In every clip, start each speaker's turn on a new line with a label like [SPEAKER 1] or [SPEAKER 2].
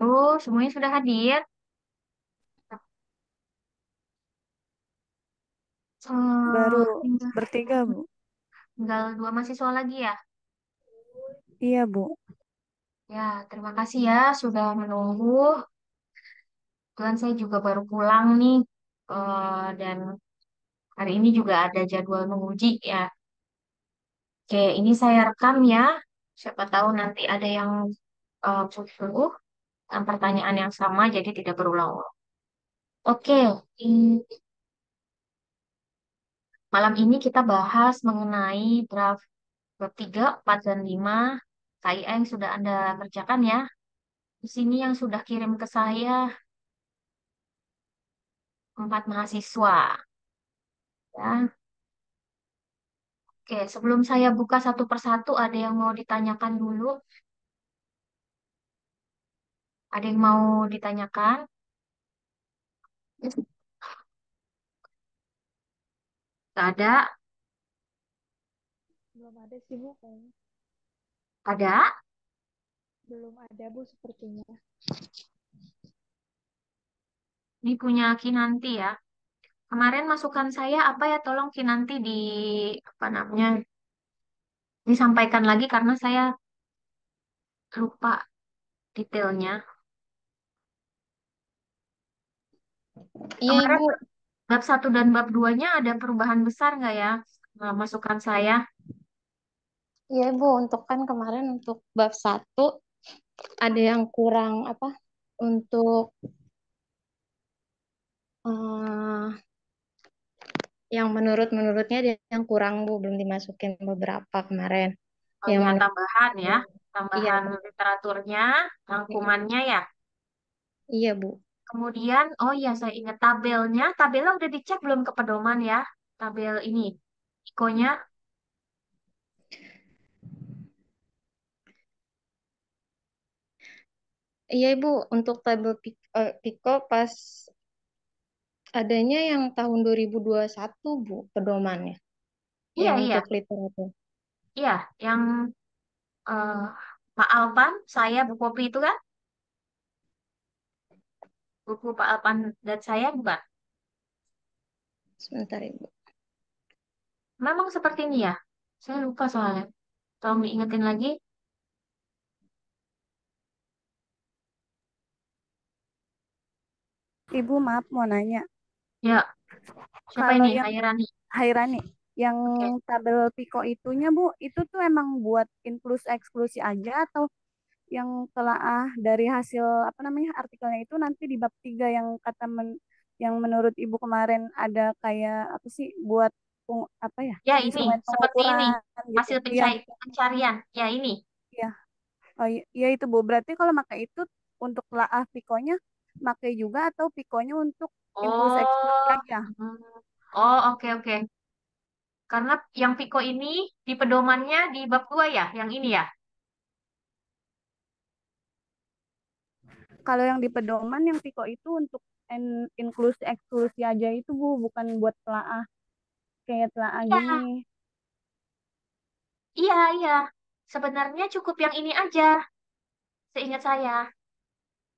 [SPEAKER 1] Oh, semuanya sudah hadir.
[SPEAKER 2] Baru
[SPEAKER 1] Tinggal,
[SPEAKER 2] bertiga, Bu.
[SPEAKER 1] tinggal dua mahasiswa lagi ya.
[SPEAKER 2] Iya, Bu.
[SPEAKER 1] Ya, terima kasih ya sudah menunggu. Kebetulan saya juga baru pulang nih. Dan hari ini juga ada jadwal menguji ya. Oke, ini saya rekam ya. Siapa tahu nanti ada yang sungguh dengan pertanyaan yang sama, jadi tidak berulang-ulang. Oke, in- malam ini kita bahas mengenai draft bab 3, 4, dan 5 KIA yang sudah Anda kerjakan ya. Di sini yang sudah kirim ke saya 4 mahasiswa. Ya. Oke, sebelum saya buka satu persatu, ada yang mau ditanyakan dulu? Ada yang mau ditanyakan? Gak ada?
[SPEAKER 2] Belum ada sih, Bu, kayaknya.
[SPEAKER 1] Ada?
[SPEAKER 2] Belum ada, Bu, sepertinya.
[SPEAKER 1] Ini punya Kinanti ya. Kemarin masukan saya apa ya? Tolong Kinanti di apa namanya? Disampaikan lagi karena saya lupa detailnya.
[SPEAKER 2] Iya,
[SPEAKER 1] Kemarin
[SPEAKER 2] Ibu.
[SPEAKER 1] bab 1 dan bab 2-nya ada perubahan besar nggak ya? Masukan saya.
[SPEAKER 2] Iya, Ibu. Untuk kan kemarin untuk bab satu ada yang kurang apa? Untuk eh, yang menurutnya ada yang kurang, Bu, belum dimasukin beberapa kemarin.
[SPEAKER 1] Oh
[SPEAKER 2] Yang
[SPEAKER 1] ya,
[SPEAKER 2] menurut
[SPEAKER 1] tambahan ya.
[SPEAKER 2] iya,
[SPEAKER 1] Tambahan
[SPEAKER 2] benar.
[SPEAKER 1] literaturnya,
[SPEAKER 2] Mm-mm.
[SPEAKER 1] rangkumannya ya.
[SPEAKER 2] Iya, Bu.
[SPEAKER 1] Kemudian, oh iya saya ingat tabelnya. Tabelnya udah dicek belum ke pedoman ya? Tabel ini, ikonya.
[SPEAKER 2] Iya, Ibu. Untuk tabel Pico pas adanya yang tahun 2021, Bu, pedomannya.
[SPEAKER 1] Iya,
[SPEAKER 2] Yang
[SPEAKER 1] iya,
[SPEAKER 2] untuk literatur.
[SPEAKER 1] iya. Yang eh, Pak Alpan, saya Bu Popi itu kan? Buku Pak Alpan dan saya bukan?
[SPEAKER 2] Sebentar, Ibu.
[SPEAKER 1] Memang seperti ini ya? Saya lupa soalnya. Tolong diingetin lagi.
[SPEAKER 2] Ibu, maaf mau nanya.
[SPEAKER 1] Ya, siapa
[SPEAKER 2] Kalau
[SPEAKER 1] ini?
[SPEAKER 2] yang
[SPEAKER 1] Hairani.
[SPEAKER 2] Hairani, yang
[SPEAKER 1] Oke.
[SPEAKER 2] tabel Pico itunya, Bu, itu tuh emang buat inklus eksklusi aja atau yang telaah dari hasil apa namanya artikelnya itu nanti di bab 3 yang yang menurut Ibu kemarin ada kayak apa sih buat apa ya
[SPEAKER 1] Ya ini,
[SPEAKER 2] instrumen
[SPEAKER 1] seperti ini.
[SPEAKER 2] pengukuran gitu.
[SPEAKER 1] Hasil
[SPEAKER 2] Iya gitu.
[SPEAKER 1] pencarian. Ya ini.
[SPEAKER 2] Iya. Oh iya, iya itu Bu. Berarti kalau pakai itu untuk telaah Piconya pakai juga atau Piconya untuk inklus eksklusi
[SPEAKER 1] Oh,
[SPEAKER 2] aja?
[SPEAKER 1] hmm. Oh, oke, oke. Karena yang Piko ini di pedomannya di bab 2 ya, yang ini ya.
[SPEAKER 2] Kalau yang di pedoman yang Piko itu untuk inklusi eksklusi aja itu Bu, bukan buat telaah kayak telaah
[SPEAKER 1] Iya,
[SPEAKER 2] gini.
[SPEAKER 1] iya, iya. Sebenarnya cukup yang ini aja, seingat saya.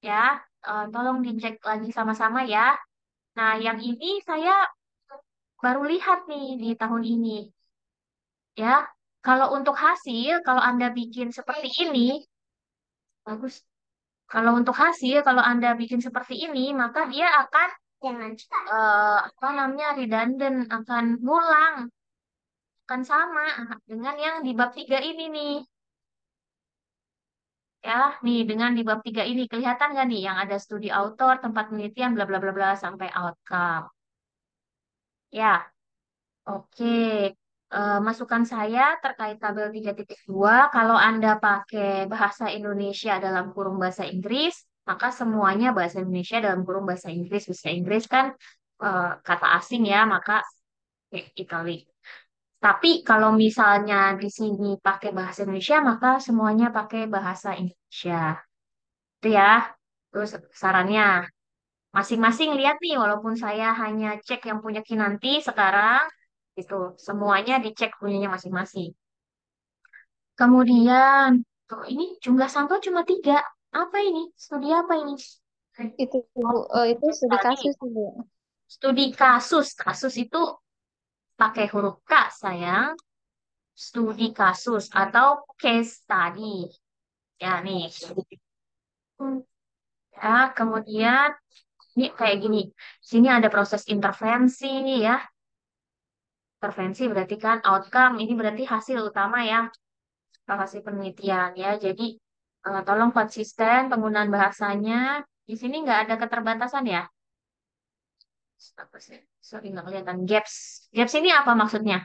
[SPEAKER 1] Ya, tolong dicek lagi sama-sama ya. Nah, yang ini saya baru lihat nih di tahun ini. Ya, kalau untuk hasil, kalau Anda bikin seperti ini, bagus. Kalau untuk hasil, kalau Anda bikin seperti ini, maka dia akan apa namanya redundant, akan ngulang, akan sama dengan yang di bab 3 ini nih. Ya, nih dengan di bab 3 ini kelihatan nggak nih yang ada studi autor, tempat penelitian, bla bla bla bla sampai outcome. Ya, oke. Masukan saya terkait tabel 3.2, kalau Anda pakai bahasa Indonesia dalam kurung bahasa Inggris, maka semuanya bahasa Indonesia dalam kurung bahasa Inggris. Bahasa Inggris kan kata asing ya, maka italic. Tapi kalau misalnya di sini pakai bahasa Indonesia, maka semuanya pakai bahasa Indonesia. Itu ya. Terus sarannya, masing-masing lihat nih, walaupun saya hanya cek yang punya Kinanti sekarang, itu semuanya dicek punyanya masing-masing. Kemudian, tuh ini jumlah sampel cuma 3. Apa ini? Studi apa ini?
[SPEAKER 2] Itu Bu,
[SPEAKER 1] Oh,
[SPEAKER 2] itu
[SPEAKER 1] case
[SPEAKER 2] studi
[SPEAKER 1] study.
[SPEAKER 2] kasus Bu.
[SPEAKER 1] Studi kasus. Kasus itu pakai huruf K, sayang. Studi kasus atau case study. Ya, nih. Ya, kemudian ini kayak gini. Sini ada proses intervensi ya. Intervensi berarti kan outcome. Ini berarti hasil utama ya. Hasil penelitian ya. Jadi tolong konsisten penggunaan bahasanya. Di sini nggak ada keterbatasan ya. Apa sih? Sorry nggak kelihatan. Gaps. Gaps ini apa maksudnya?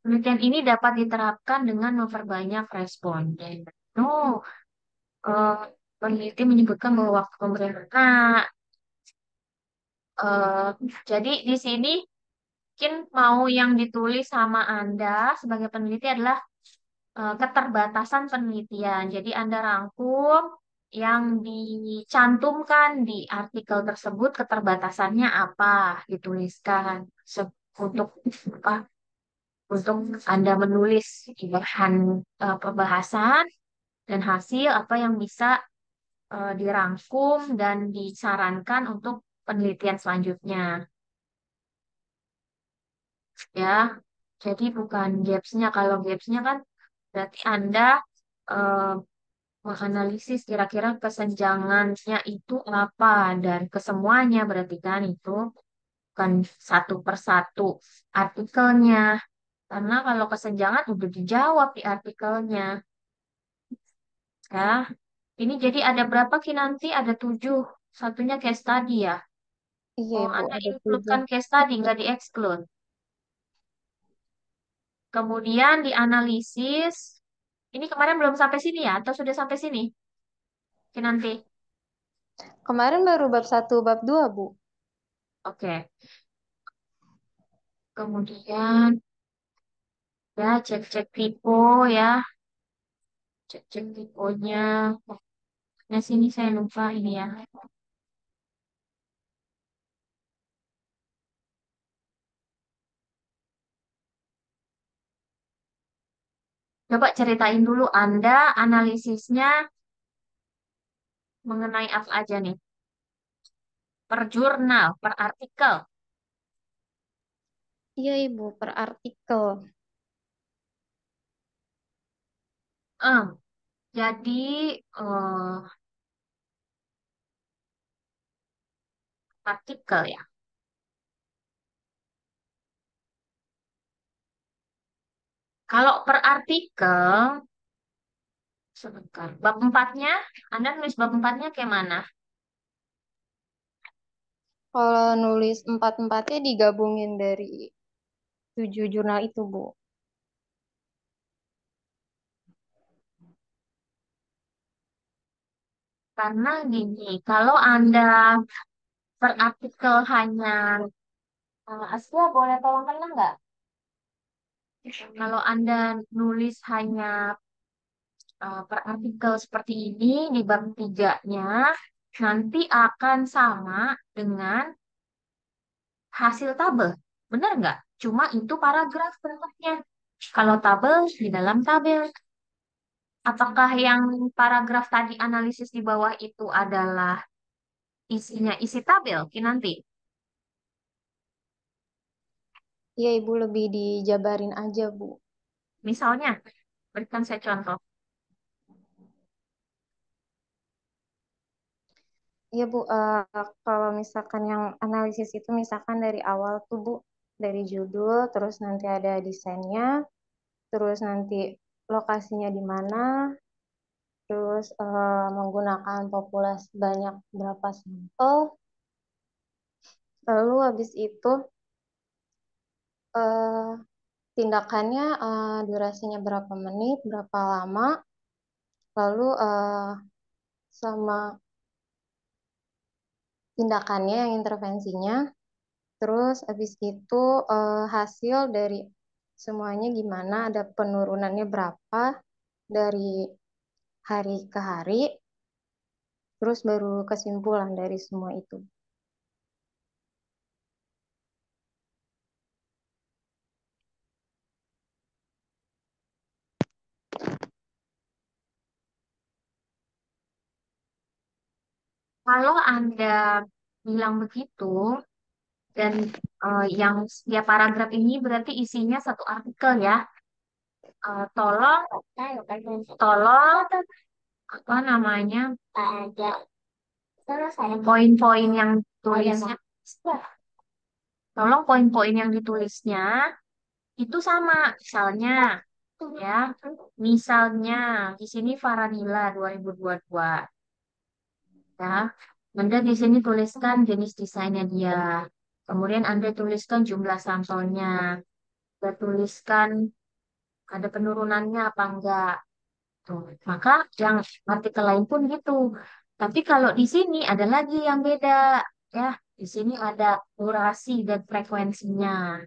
[SPEAKER 1] Penelitian ini dapat diterapkan dengan memperbanyak responden. Oh, eh, peneliti menyebutkan bahwa waktu pemberian. Nah, eh, jadi di sini mungkin mau yang ditulis sama Anda sebagai peneliti adalah keterbatasan penelitian. Jadi Anda rangkum yang dicantumkan di artikel tersebut keterbatasannya apa, dituliskan untuk apa? Untuk Anda menulis bahan pembahasan dan hasil apa yang bisa dirangkum dan disarankan untuk penelitian selanjutnya. Ya, jadi bukan gaps-nya. Kalau gaps-nya kan berarti Anda eh, menganalisis kira-kira kesenjangannya itu apa dan kesemuanya berarti kan itu bukan satu persatu artikelnya. Karena kalau kesenjangan udah dijawab di artikelnya. Ya, ini jadi ada berapa Ki nanti? Ada 7. Satunya case study ya.
[SPEAKER 2] Iya
[SPEAKER 1] Oh,
[SPEAKER 2] Ibu,
[SPEAKER 1] Anda
[SPEAKER 2] ada
[SPEAKER 1] include-kan
[SPEAKER 2] 7.
[SPEAKER 1] case study, nggak di-exclude. Kemudian dianalisis. Ini kemarin belum sampai sini ya? Atau sudah sampai sini? Ki nanti.
[SPEAKER 2] Kemarin baru bab 1, bab 2 Bu.
[SPEAKER 1] Oke. Kemudian ya cek-cek typo ya. Cek-cek typonya. Nah, sini saya lupa ini ya. Coba ceritain dulu Anda analisisnya mengenai apa aja nih? Per jurnal, per artikel.
[SPEAKER 2] Iya Ibu, per artikel.
[SPEAKER 1] Em, jadi eh, artikel ya. Kalau per artikel, sebentar. Bab empatnya, Anda nulis bab empatnya kayak mana?
[SPEAKER 2] Kalau nulis empat-empatnya digabungin dari 7 jurnal itu Bu.
[SPEAKER 1] Karena gini, kalau Anda per artikel hanya Aswa boleh tolong kenal nggak? Kalau Anda nulis hanya per artikel seperti ini di bab tiganya, nanti akan sama dengan hasil tabel. Benar nggak? Cuma itu paragraf bentuknya. Kalau tabel di dalam tabel. Apakah yang paragraf tadi analisis di bawah itu adalah isinya isi tabel, Kinanti?
[SPEAKER 2] Iya Ibu, lebih dijabarin aja Bu.
[SPEAKER 1] Misalnya, berikan saya contoh.
[SPEAKER 2] Iya Bu, kalau misalkan yang analisis itu misalkan dari awal tuh Bu, dari judul, terus nanti ada desainnya, terus nanti lokasinya di mana, terus menggunakan populasi banyak berapa sampel, lalu habis itu eh, tindakannya durasinya berapa menit, berapa lama, lalu sama tindakannya yang intervensinya. Terus habis itu hasil dari semuanya gimana, ada penurunannya berapa dari hari ke hari, terus baru kesimpulan dari semua itu.
[SPEAKER 1] Kalau Anda bilang begitu, dan yang setiap paragraf ini berarti isinya satu artikel ya. Tolong, tolong, apa namanya, poin-poin yang tulisnya, tolong poin-poin yang ditulisnya itu sama. Misalnya, ya, misalnya di sini Faradila 2022, ya. Anda di sini tuliskan jenis desainnya dia. Kemudian Anda tuliskan jumlah sampelnya. Anda tuliskan ada penurunannya apa enggak. Tuh. Maka yang artikel lain pun gitu. Tapi kalau di sini ada lagi yang beda. Ya, di sini ada durasi dan frekuensinya.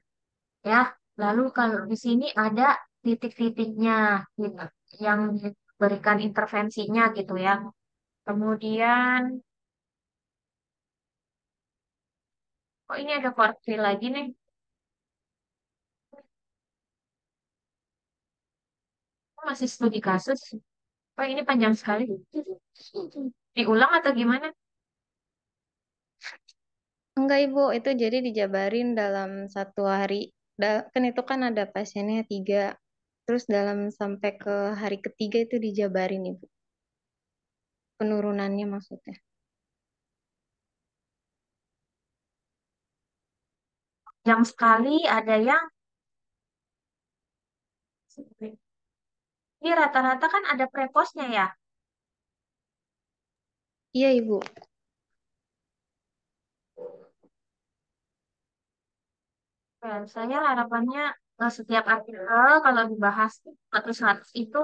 [SPEAKER 1] Ya, lalu kalau di sini ada titik-titiknya gitu, yang diberikan intervensinya gitu ya. Kemudian, oh ini ada part 3 lagi nih. Oh, masih studi kasus. Oh ini panjang sekali. Diulang atau gimana?
[SPEAKER 3] Enggak, Ibu, itu jadi dijabarin dalam 1 hari. Kan itu kan ada pasiennya 3. Terus dalam sampai ke hari ketiga itu dijabarin, Ibu. Penurunannya maksudnya.
[SPEAKER 1] Jam sekali ada yang ini rata-rata kan ada preposnya ya.
[SPEAKER 3] Iya, Ibu.
[SPEAKER 1] Dan saya harapannya setiap artikel kalau dibahas satu-satu itu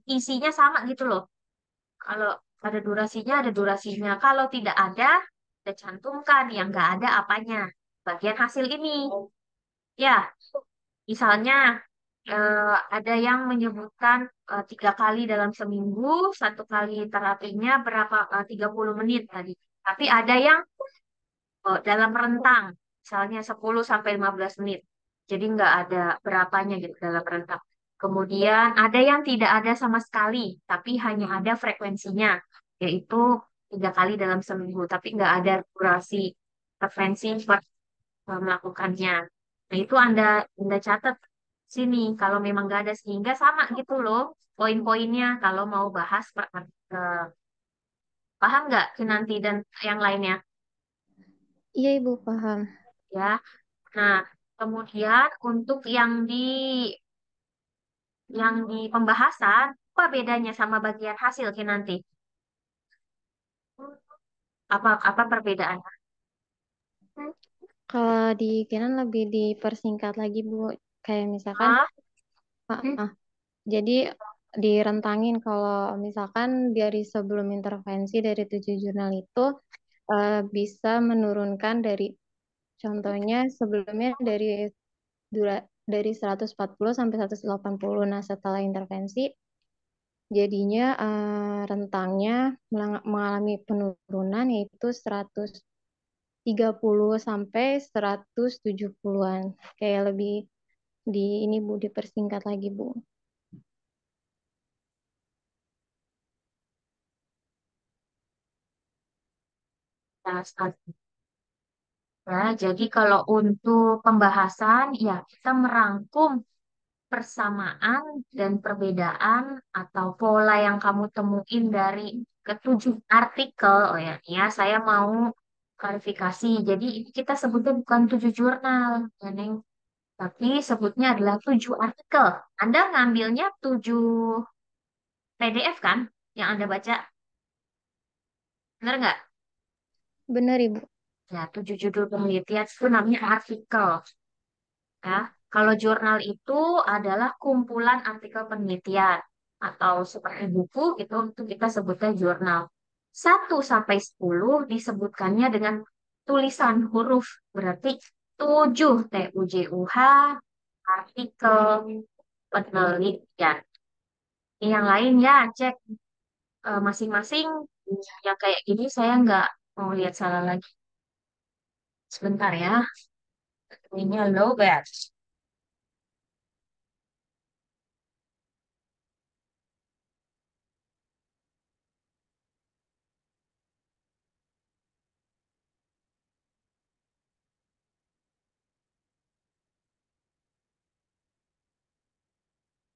[SPEAKER 1] isinya sama gitu loh. Kalau ada durasinya, ada durasinya. Kalau tidak ada, kita cantumkan yang nggak ada apanya. Bagian hasil ini. Ya, misalnya ada yang menyebutkan 3 kali dalam seminggu, 1 kali terapinya berapa 30 menit tadi. Tapi ada yang dalam rentang, misalnya 10 sampai 15 menit. Jadi nggak ada berapanya gitu dalam rentang. Kemudian ada yang tidak ada sama sekali, tapi hanya ada frekuensinya, yaitu 3 kali dalam seminggu, tapi nggak ada durasi frekuensi per melakukannya. Nah itu Anda catat sini kalau memang nggak ada sehingga sama gitu loh poin-poinnya kalau mau bahas paham nggak Kinanti dan yang lainnya
[SPEAKER 3] Iya, Ibu, paham.
[SPEAKER 1] ya. Nah, kemudian untuk yang di pembahasan, apa bedanya sama bagian hasil Ki nanti? Apa perbedaannya?
[SPEAKER 3] Kalau di Canon lebih dipersingkat lagi, Bu. Kayak misalkan,
[SPEAKER 1] Ah,
[SPEAKER 3] ah, ah, jadi direntangin kalau misalkan dari sebelum intervensi dari 7 jurnal itu bisa menurunkan dari contohnya sebelumnya dari 140 sampai 180. Nah, setelah intervensi jadinya rentangnya mengalami penurunan yaitu 130 sampai 170-an. Kayak lebih ini Bu dipersingkat lagi, Bu.
[SPEAKER 1] ya, ya, jadi kalau untuk pembahasan, ya kita merangkum persamaan dan perbedaan atau pola yang kamu temuin dari ketujuh artikel. Oh ya, ya saya mau klarifikasi. Jadi ini kita sebutnya bukan 7 jurnal, ya, Neng. Tapi sebutnya adalah 7 artikel. Anda ngambilnya 7 PDF kan yang Anda baca? Benar nggak?
[SPEAKER 3] Benar, Ibu.
[SPEAKER 1] Ya, 7 judul penelitian itu namanya artikel. Ya, kalau jurnal itu adalah kumpulan artikel penelitian atau seperti buku gitu, itu kita sebutnya jurnal. 1 sampai 10 disebutkannya dengan tulisan huruf, berarti 7 TUJUH artikel penelitian. Yang lain ya cek masing-masing yang kayak gini saya nggak mau lihat salah lagi. Sebentar ya, ini low batch.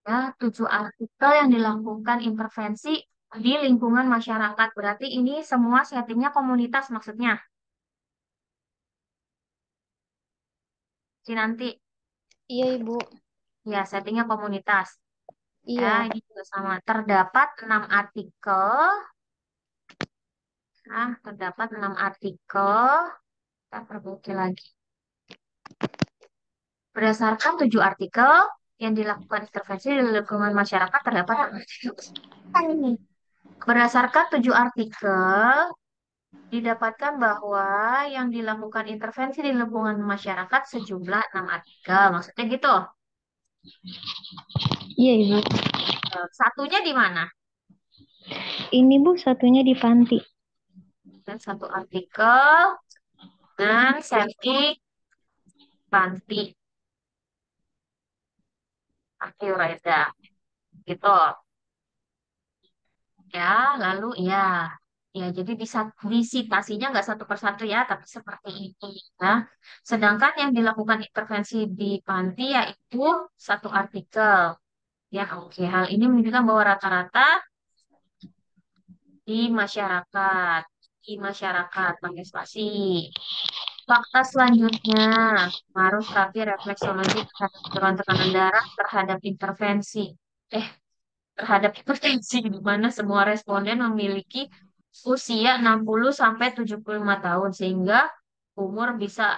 [SPEAKER 1] Ya, 7 artikel yang dilakukan intervensi di lingkungan masyarakat. Berarti ini semua settingnya komunitas maksudnya. Si nanti,
[SPEAKER 3] Iya, Ibu.
[SPEAKER 1] ya settingnya komunitas. Ya,
[SPEAKER 3] Iya.
[SPEAKER 1] ini juga sama. Terdapat 6 artikel. Nah, terdapat 6 artikel. Kita perbaiki lagi. Berdasarkan 7 artikel yang dilakukan intervensi di lingkungan masyarakat terdapat 6 artikel. Ini. Berdasarkan 7 artikel, didapatkan bahwa yang dilakukan intervensi di lingkungan masyarakat sejumlah 6 artikel. Maksudnya gitu.
[SPEAKER 3] Iya, Ibu.
[SPEAKER 1] Satunya di mana?
[SPEAKER 3] Ini Bu satunya di panti.
[SPEAKER 1] Dan 1 artikel dan setting panti. Panti Ureda. Gitu. Ya, lalu ya. Ya, jadi disitasinya nggak satu persatu ya, tapi seperti ini. Ya. Sedangkan yang dilakukan intervensi di panti yaitu 1 artikel. Ya, oke. Hal ini menunjukkan bahwa rata-rata di masyarakat. Di masyarakat, pakai spasi. Fakta selanjutnya, pengaruh terapi refleksologi terhadap penurunan tekanan darah terhadap intervensi. Eh, terhadap hipertensi, di mana semua responden memiliki usia 60 sampai 75 tahun sehingga umur bisa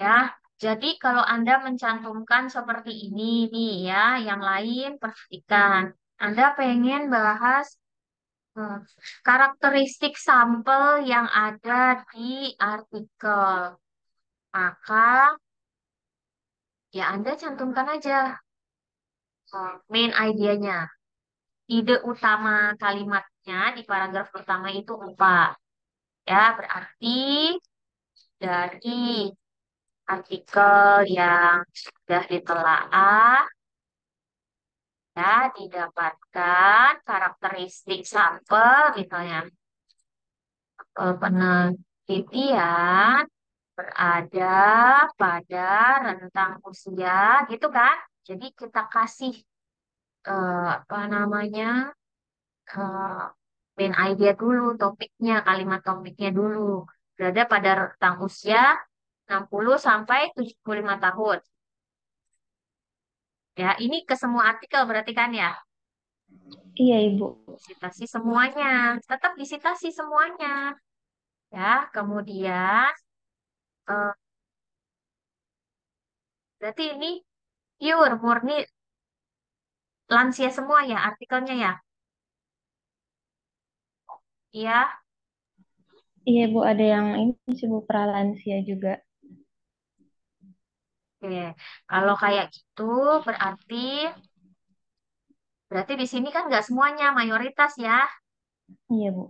[SPEAKER 1] ya. Jadi kalau Anda mencantumkan seperti ini nih ya, yang lain perhatikan. Anda pengen bahas eh, karakteristik sampel yang ada di artikel. Maka ya Anda cantumkan aja main idenya. Ide utama kalimatnya di paragraf pertama itu apa? Ya, berarti dari artikel yang sudah ditelaah ya didapatkan karakteristik sampel misalnya penelitian berada pada rentang usia gitu kan. Jadi kita kasih apa namanya eh, main idea dulu, topiknya, kalimat topiknya dulu. Berada pada rentang usia 60 sampai 75 tahun. Ya, ini ke semua artikel berarti kan ya?
[SPEAKER 3] Iya, Ibu.
[SPEAKER 1] Disitasi semuanya. Tetap disitasi semuanya. Ya, kemudian eh, berarti ini pure, murni lansia semua ya artikelnya ya? Iya.
[SPEAKER 3] Iya, Bu, ada yang ini sih Bu pralansia juga.
[SPEAKER 1] Oke. Kalau kayak gitu berarti berarti di sini kan nggak semuanya mayoritas ya.
[SPEAKER 3] Iya, Bu.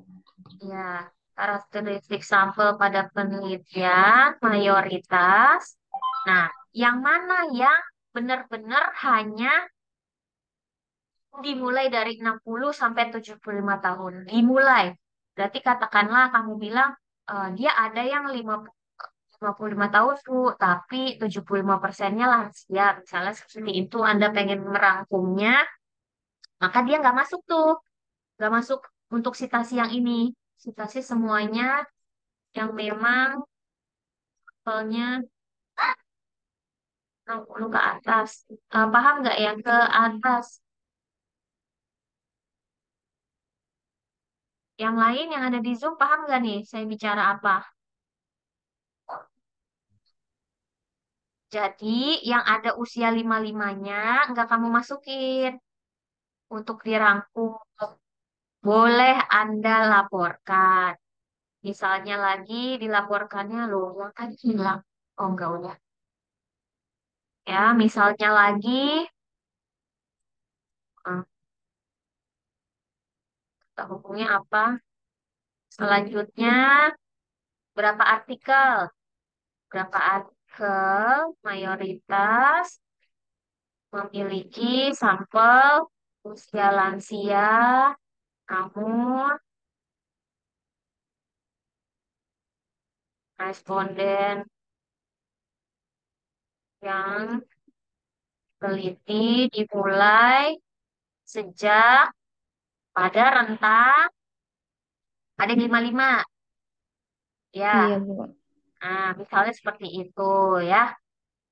[SPEAKER 1] Ya, karakteristik sampel pada penelitian mayoritas. Nah, yang mana yang benar-benar hanya dimulai dari 60 sampai 75 tahun. Dimulai. Berarti katakanlah kamu bilang dia ada yang 55 tahun, Bu, tapi 75%-nya lansia. Misalnya seperti itu Anda pengen merangkumnya, maka dia nggak masuk tuh. Nggak masuk untuk sitasi yang ini. Sitasi semuanya yang memang levelnya 60 ke atas. Paham nggak yang ke atas? Yang lain yang ada di Zoom paham nggak nih saya bicara apa? Jadi yang ada usia 55-nya nggak kamu masukin untuk dirangkum. Boleh Anda laporkan. Misalnya lagi dilaporkannya loh, yang tadi hilang. Oh enggak udah. Ya, misalnya lagi eh, kita hukumnya apa? Selanjutnya berapa artikel? Berapa artikel mayoritas memiliki sampel usia lansia, namun Responden yang teliti dimulai sejak pada rentang ada 55
[SPEAKER 3] Iya,
[SPEAKER 1] ya.
[SPEAKER 3] Bu.
[SPEAKER 1] Nah, misalnya seperti itu ya.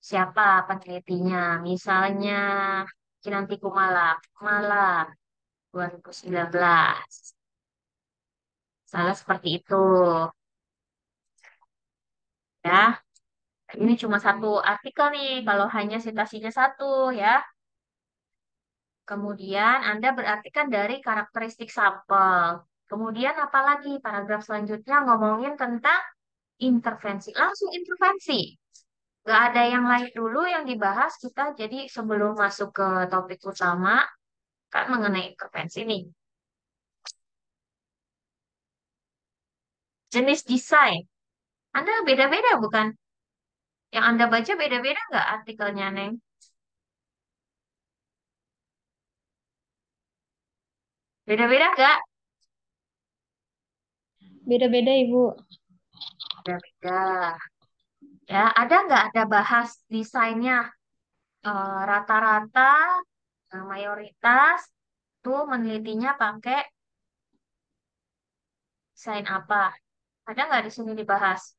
[SPEAKER 1] Siapa penelitinya? Misalnya Kinanti Kumala, Kumala 2019. Salah seperti itu ya. Ini cuma satu artikel nih, kalau hanya citasinya satu ya. Kemudian Anda berartikan dari karakteristik sampel. Kemudian apalagi paragraf selanjutnya ngomongin tentang intervensi. Langsung intervensi. Gak ada yang lain dulu yang dibahas kita. Jadi sebelum masuk ke topik utama, kan mengenai intervensi nih. Jenis desain. Anda beda-beda bukan? Yang Anda baca beda-beda nggak artikelnya, Neng? Beda-beda nggak?
[SPEAKER 3] Beda-beda, Ibu.
[SPEAKER 1] Beda-beda. Ya, ada nggak ada bahas desainnya? Rata-rata, mayoritas tuh menelitinya pakai desain apa? Ada nggak di sini dibahas?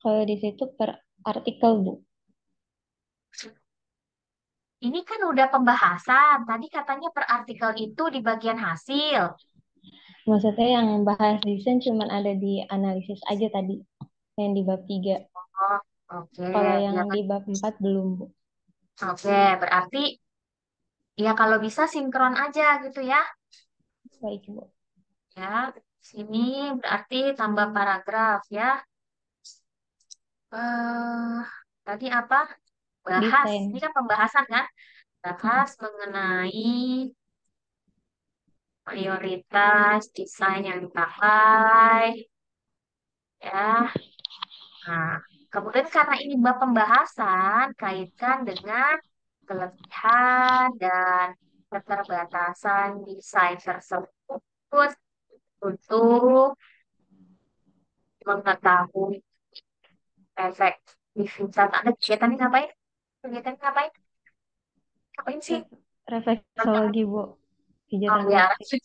[SPEAKER 3] Kalau di situ per artikel, Bu.
[SPEAKER 1] Ini kan udah pembahasan. Tadi katanya per artikel itu di bagian hasil.
[SPEAKER 3] Maksudnya yang bahas desain cuman ada di analisis aja tadi, yang di bab 3.
[SPEAKER 1] Oh, oke.
[SPEAKER 3] Kalau yang
[SPEAKER 1] Ya kan?
[SPEAKER 3] di bab 4 belum, Bu.
[SPEAKER 1] Oke, berarti ya kalau bisa sinkron aja gitu ya.
[SPEAKER 3] Baik, Bu.
[SPEAKER 1] Ya, sini berarti tambah paragraf ya. eh Tadi apa? Bahas. Ini
[SPEAKER 3] Desain.
[SPEAKER 1] kan pembahasan kan? Bahas mengenai mayoritas desain yang dipakai. Ya. Nah, kemudian karena ini bab pembahasan, kaitkan dengan kelebihan dan keterbatasan desain tersebut untuk mengetahui efektivitas. Ada kegiatan ini ngapain? Kegiatan ini ngapain? Ngapain sih?
[SPEAKER 3] Re- Refleksologi, Bu.
[SPEAKER 1] Oh
[SPEAKER 3] Kegiatan
[SPEAKER 1] ya,
[SPEAKER 3] praktik.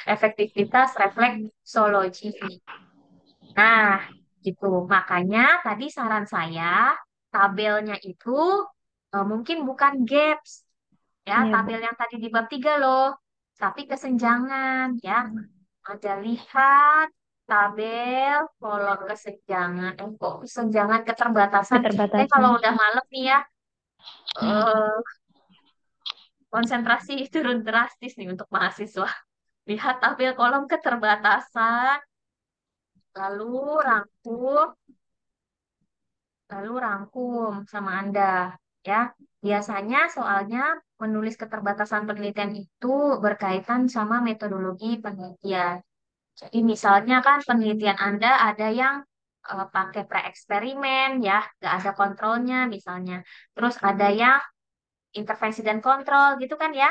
[SPEAKER 1] efektivitas refleksologi. Nah, gitu. Makanya tadi saran saya, tabelnya itu mungkin bukan gaps, ya,
[SPEAKER 3] Iya,
[SPEAKER 1] tabel
[SPEAKER 3] Bu.
[SPEAKER 1] yang tadi di bab 3 loh, tapi kesenjangan, ya. Ada lihat tabel kolom kesenjangan. Kok kesenjangan keterbatasan. Kalau
[SPEAKER 3] Keterbatasan.
[SPEAKER 1] udah malam nih ya, eh, konsentrasi turun drastis nih untuk mahasiswa. Lihat tabel kolom keterbatasan, lalu rangkum, sama Anda. Ya, biasanya soalnya menulis keterbatasan penelitian itu berkaitan sama metodologi penelitian. Jadi misalnya kan penelitian Anda ada yang pakai pre-eksperimen ya, nggak ada kontrolnya misalnya. Terus ada yang intervensi dan kontrol gitu kan ya,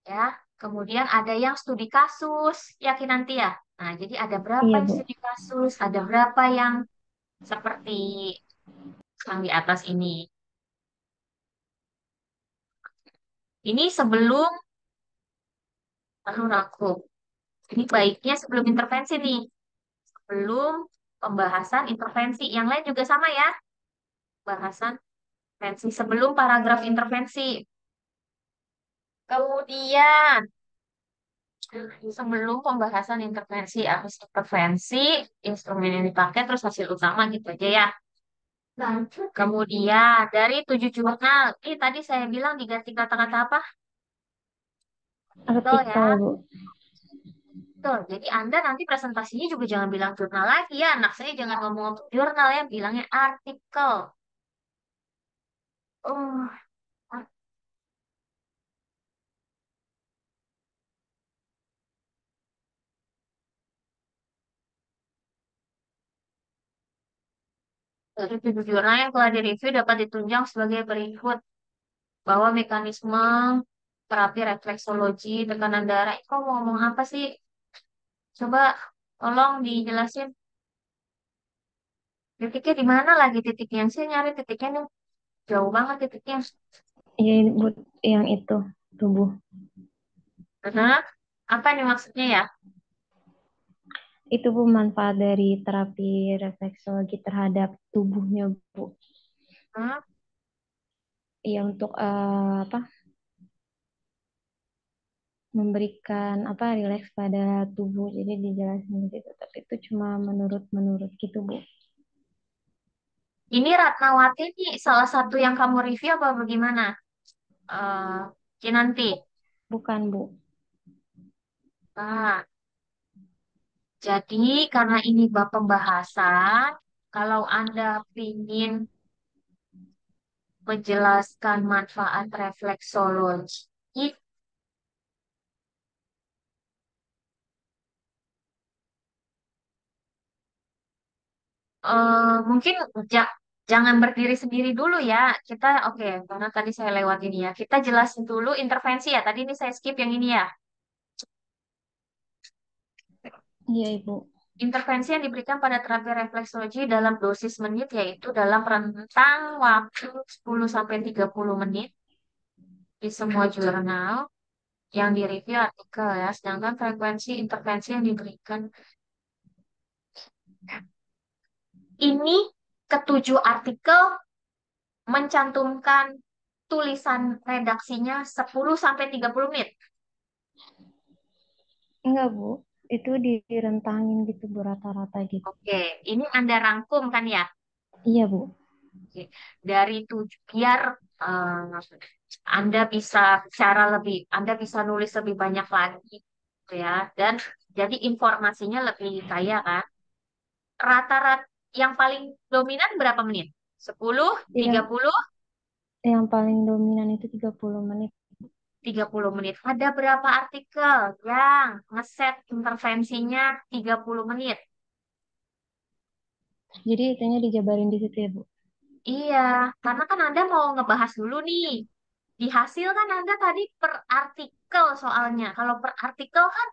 [SPEAKER 1] ya. Kemudian ada yang studi kasus, yakin nanti ya. Nah, jadi ada berapa
[SPEAKER 3] Iya,
[SPEAKER 1] yang
[SPEAKER 3] Bu.
[SPEAKER 1] studi kasus, ada berapa yang seperti yang di atas ini. Ini sebelum aku. Ini baiknya sebelum intervensi nih. Sebelum pembahasan intervensi. Yang lain juga sama ya. Bahasan intervensi sebelum paragraf intervensi. Kemudian sebelum pembahasan intervensi, habis intervensi, instrumen yang dipakai, terus hasil utama gitu aja ya. Nah, kemudian dari 7 jurnal, ini tadi saya bilang diganti kata-kata apa? Betul ya.
[SPEAKER 3] Artikel, Bu.
[SPEAKER 1] Betul. Jadi Anda nanti presentasinya juga jangan bilang jurnal lagi ya. Anak saya jangan ngomong jurnal ya, bilangnya artikel. Oh, dari 7 jurnal yang telah direview dapat ditunjang sebagai berikut. Bahwa mekanisme terapi refleksologi tekanan darah. Kok mau ngomong apa sih? Coba. Tolong dijelasin titiknya di mana lagi titiknya. Saya nyari titiknya nih. Jauh banget titiknya.
[SPEAKER 3] Iya, Bu, yang itu tubuh.
[SPEAKER 1] Nah, apa nih maksudnya ya?
[SPEAKER 3] Itu Bu manfaat dari terapi refleksologi terhadap tubuhnya, Bu.
[SPEAKER 1] Hmm,
[SPEAKER 3] Iya untuk apa? Memberikan apa rileks pada tubuh. Jadi dijelasin gitu. Tapi itu cuma menurut gitu, Bu.
[SPEAKER 1] Ini Ratnawati nih salah satu yang kamu review apa bagaimana? Eh, Kinanti.
[SPEAKER 3] Bukan, Bu.
[SPEAKER 1] Nah, jadi karena ini bab pembahasan, kalau Anda ingin menjelaskan manfaat refleksologi, mungkin ja- jangan berdiri sendiri dulu ya. Kita oke, karena tadi saya lewat ini ya. Kita jelasin dulu intervensi ya. Tadi ini saya skip yang ini ya.
[SPEAKER 3] Iya, Ibu.
[SPEAKER 1] Intervensi yang diberikan pada terapi refleksologi dalam dosis menit yaitu dalam rentang waktu 10 sampai 30 menit di semua jurnal yang direview artikel ya. Sedangkan frekuensi intervensi yang diberikan ini ketujuh artikel mencantumkan tulisan redaksinya 10 sampai 30 menit.
[SPEAKER 3] Enggak, Bu. Itu direntangin gitu, Bu, rata-rata gitu.
[SPEAKER 1] Oke, ini Anda rangkum kan ya?
[SPEAKER 3] Iya, Bu.
[SPEAKER 1] Oke. Dari tujuh, biar eh, Anda bisa cara lebih, Anda bisa nulis lebih banyak lagi, gitu ya. Dan jadi informasinya lebih kaya kan. Rata-rata yang paling dominan berapa menit? 10,
[SPEAKER 3] Yang
[SPEAKER 1] 30,
[SPEAKER 3] yang paling dominan itu 30 menit.
[SPEAKER 1] 30 menit. Ada berapa artikel yang ngeset intervensinya 30 menit?
[SPEAKER 3] Jadi itunya dijabarin di situ ya, Bu.
[SPEAKER 1] Iya, karena kan Anda mau ngebahas dulu nih. Di hasil kan Anda tadi per artikel soalnya. Kalau per artikel kan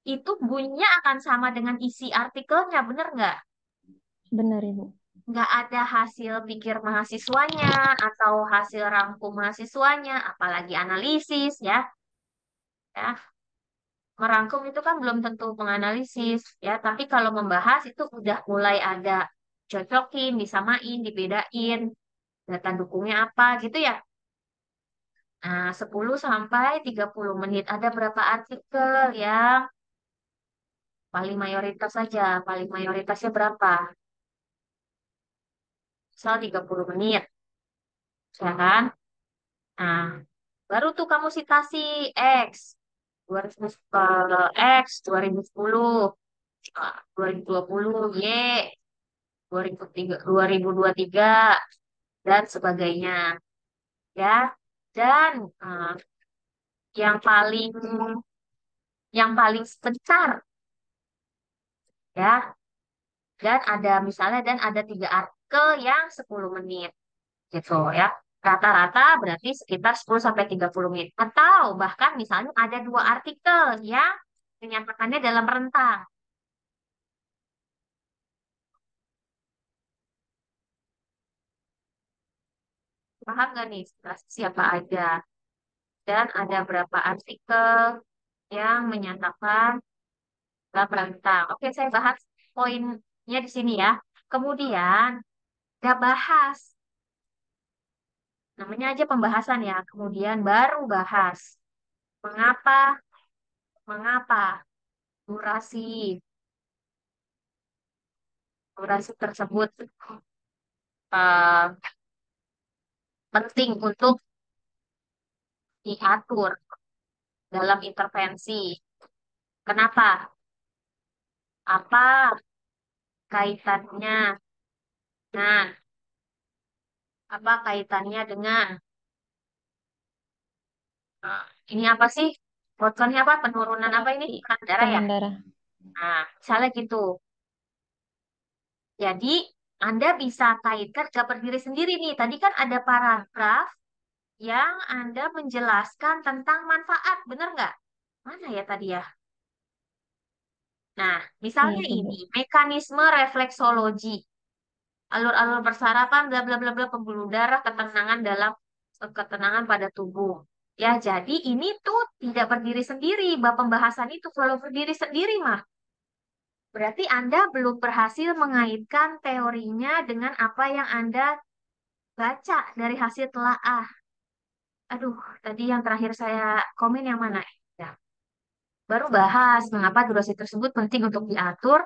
[SPEAKER 1] itu bunyinya akan sama dengan isi artikelnya, bener nggak?
[SPEAKER 3] Benar, Ibu.
[SPEAKER 1] Nggak ada hasil pikir mahasiswanya atau hasil rangkum mahasiswanya, apalagi analisis ya. Ya, merangkum itu kan belum tentu menganalisis ya, tapi kalau membahas itu udah mulai ada cocokin, disamain, dibedain, data dukungnya apa gitu ya. Nah, 10 sampai 30 menit ada berapa artikel yang paling mayoritas saja, paling mayoritasnya berapa? Misal 30 menit, ya kan? Nah, baru tuh kamu citasi X, 2000, X 2010, 2020, Y, 2003, 2023, dan sebagainya. Ya, dan yang paling yang paling sebentar ya, dan ada misalnya dan ada 3 artikel yang 10 menit gitu ya. Rata-rata berarti sekitar 10 sampai 30 menit. Atau bahkan misalnya ada 2 artikel yang menyatakannya dalam rentang. Paham nggak nih siapa aja? Dan ada berapa artikel yang menyatakan dalam rentang. Oke, saya bahas poinnya di sini ya. Kemudian, kita bahas. Namanya aja pembahasan ya. Kemudian baru bahas. Mengapa, mengapa durasi, durasi tersebut eh, penting untuk diatur dalam intervensi. Kenapa? Apa kaitannya? Nah, apa kaitannya dengan ini apa sih? Bocornya apa? Penurunan apa ini?
[SPEAKER 3] Terapi
[SPEAKER 1] Tekanan darah ya?
[SPEAKER 3] tekanan darah.
[SPEAKER 1] Nah, misalnya gitu. Jadi, Anda bisa kaitkan, gak berdiri sendiri nih. Tadi kan ada paragraf yang Anda menjelaskan tentang manfaat, benar nggak? Mana ya tadi ya? Nah, misalnya
[SPEAKER 3] Iya,
[SPEAKER 1] ini
[SPEAKER 3] Bu.
[SPEAKER 1] mekanisme refleksologi, alur-alur persarapan, bla bla bla bla, pembuluh darah, ketenangan pada tubuh. Ya, jadi ini tuh tidak berdiri sendiri. Bab pembahasan itu kalau berdiri sendiri mah, berarti Anda belum berhasil mengaitkan teorinya dengan apa yang Anda baca dari hasil telaah. Aduh, tadi yang terakhir saya komen yang mana? Ya, baru bahas mengapa durasi tersebut penting untuk diatur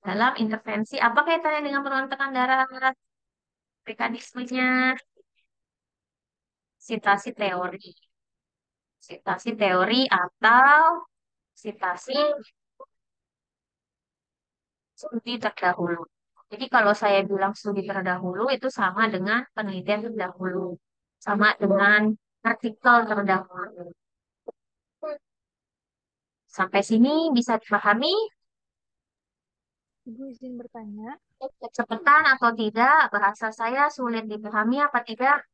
[SPEAKER 1] dalam intervensi. Apa kaitannya dengan penurunan tekanan darah? Mekanismenya, sitasi teori. Sitasi teori atau sitasi studi terdahulu. Jadi kalau saya bilang studi terdahulu itu sama dengan penelitian terdahulu. Sama dengan artikel terdahulu. Sampai sini bisa dipahami?
[SPEAKER 4] Ibu izin bertanya.
[SPEAKER 1] Kecepatan atau tidak? Bahasa saya sulit dipahami apa tidak?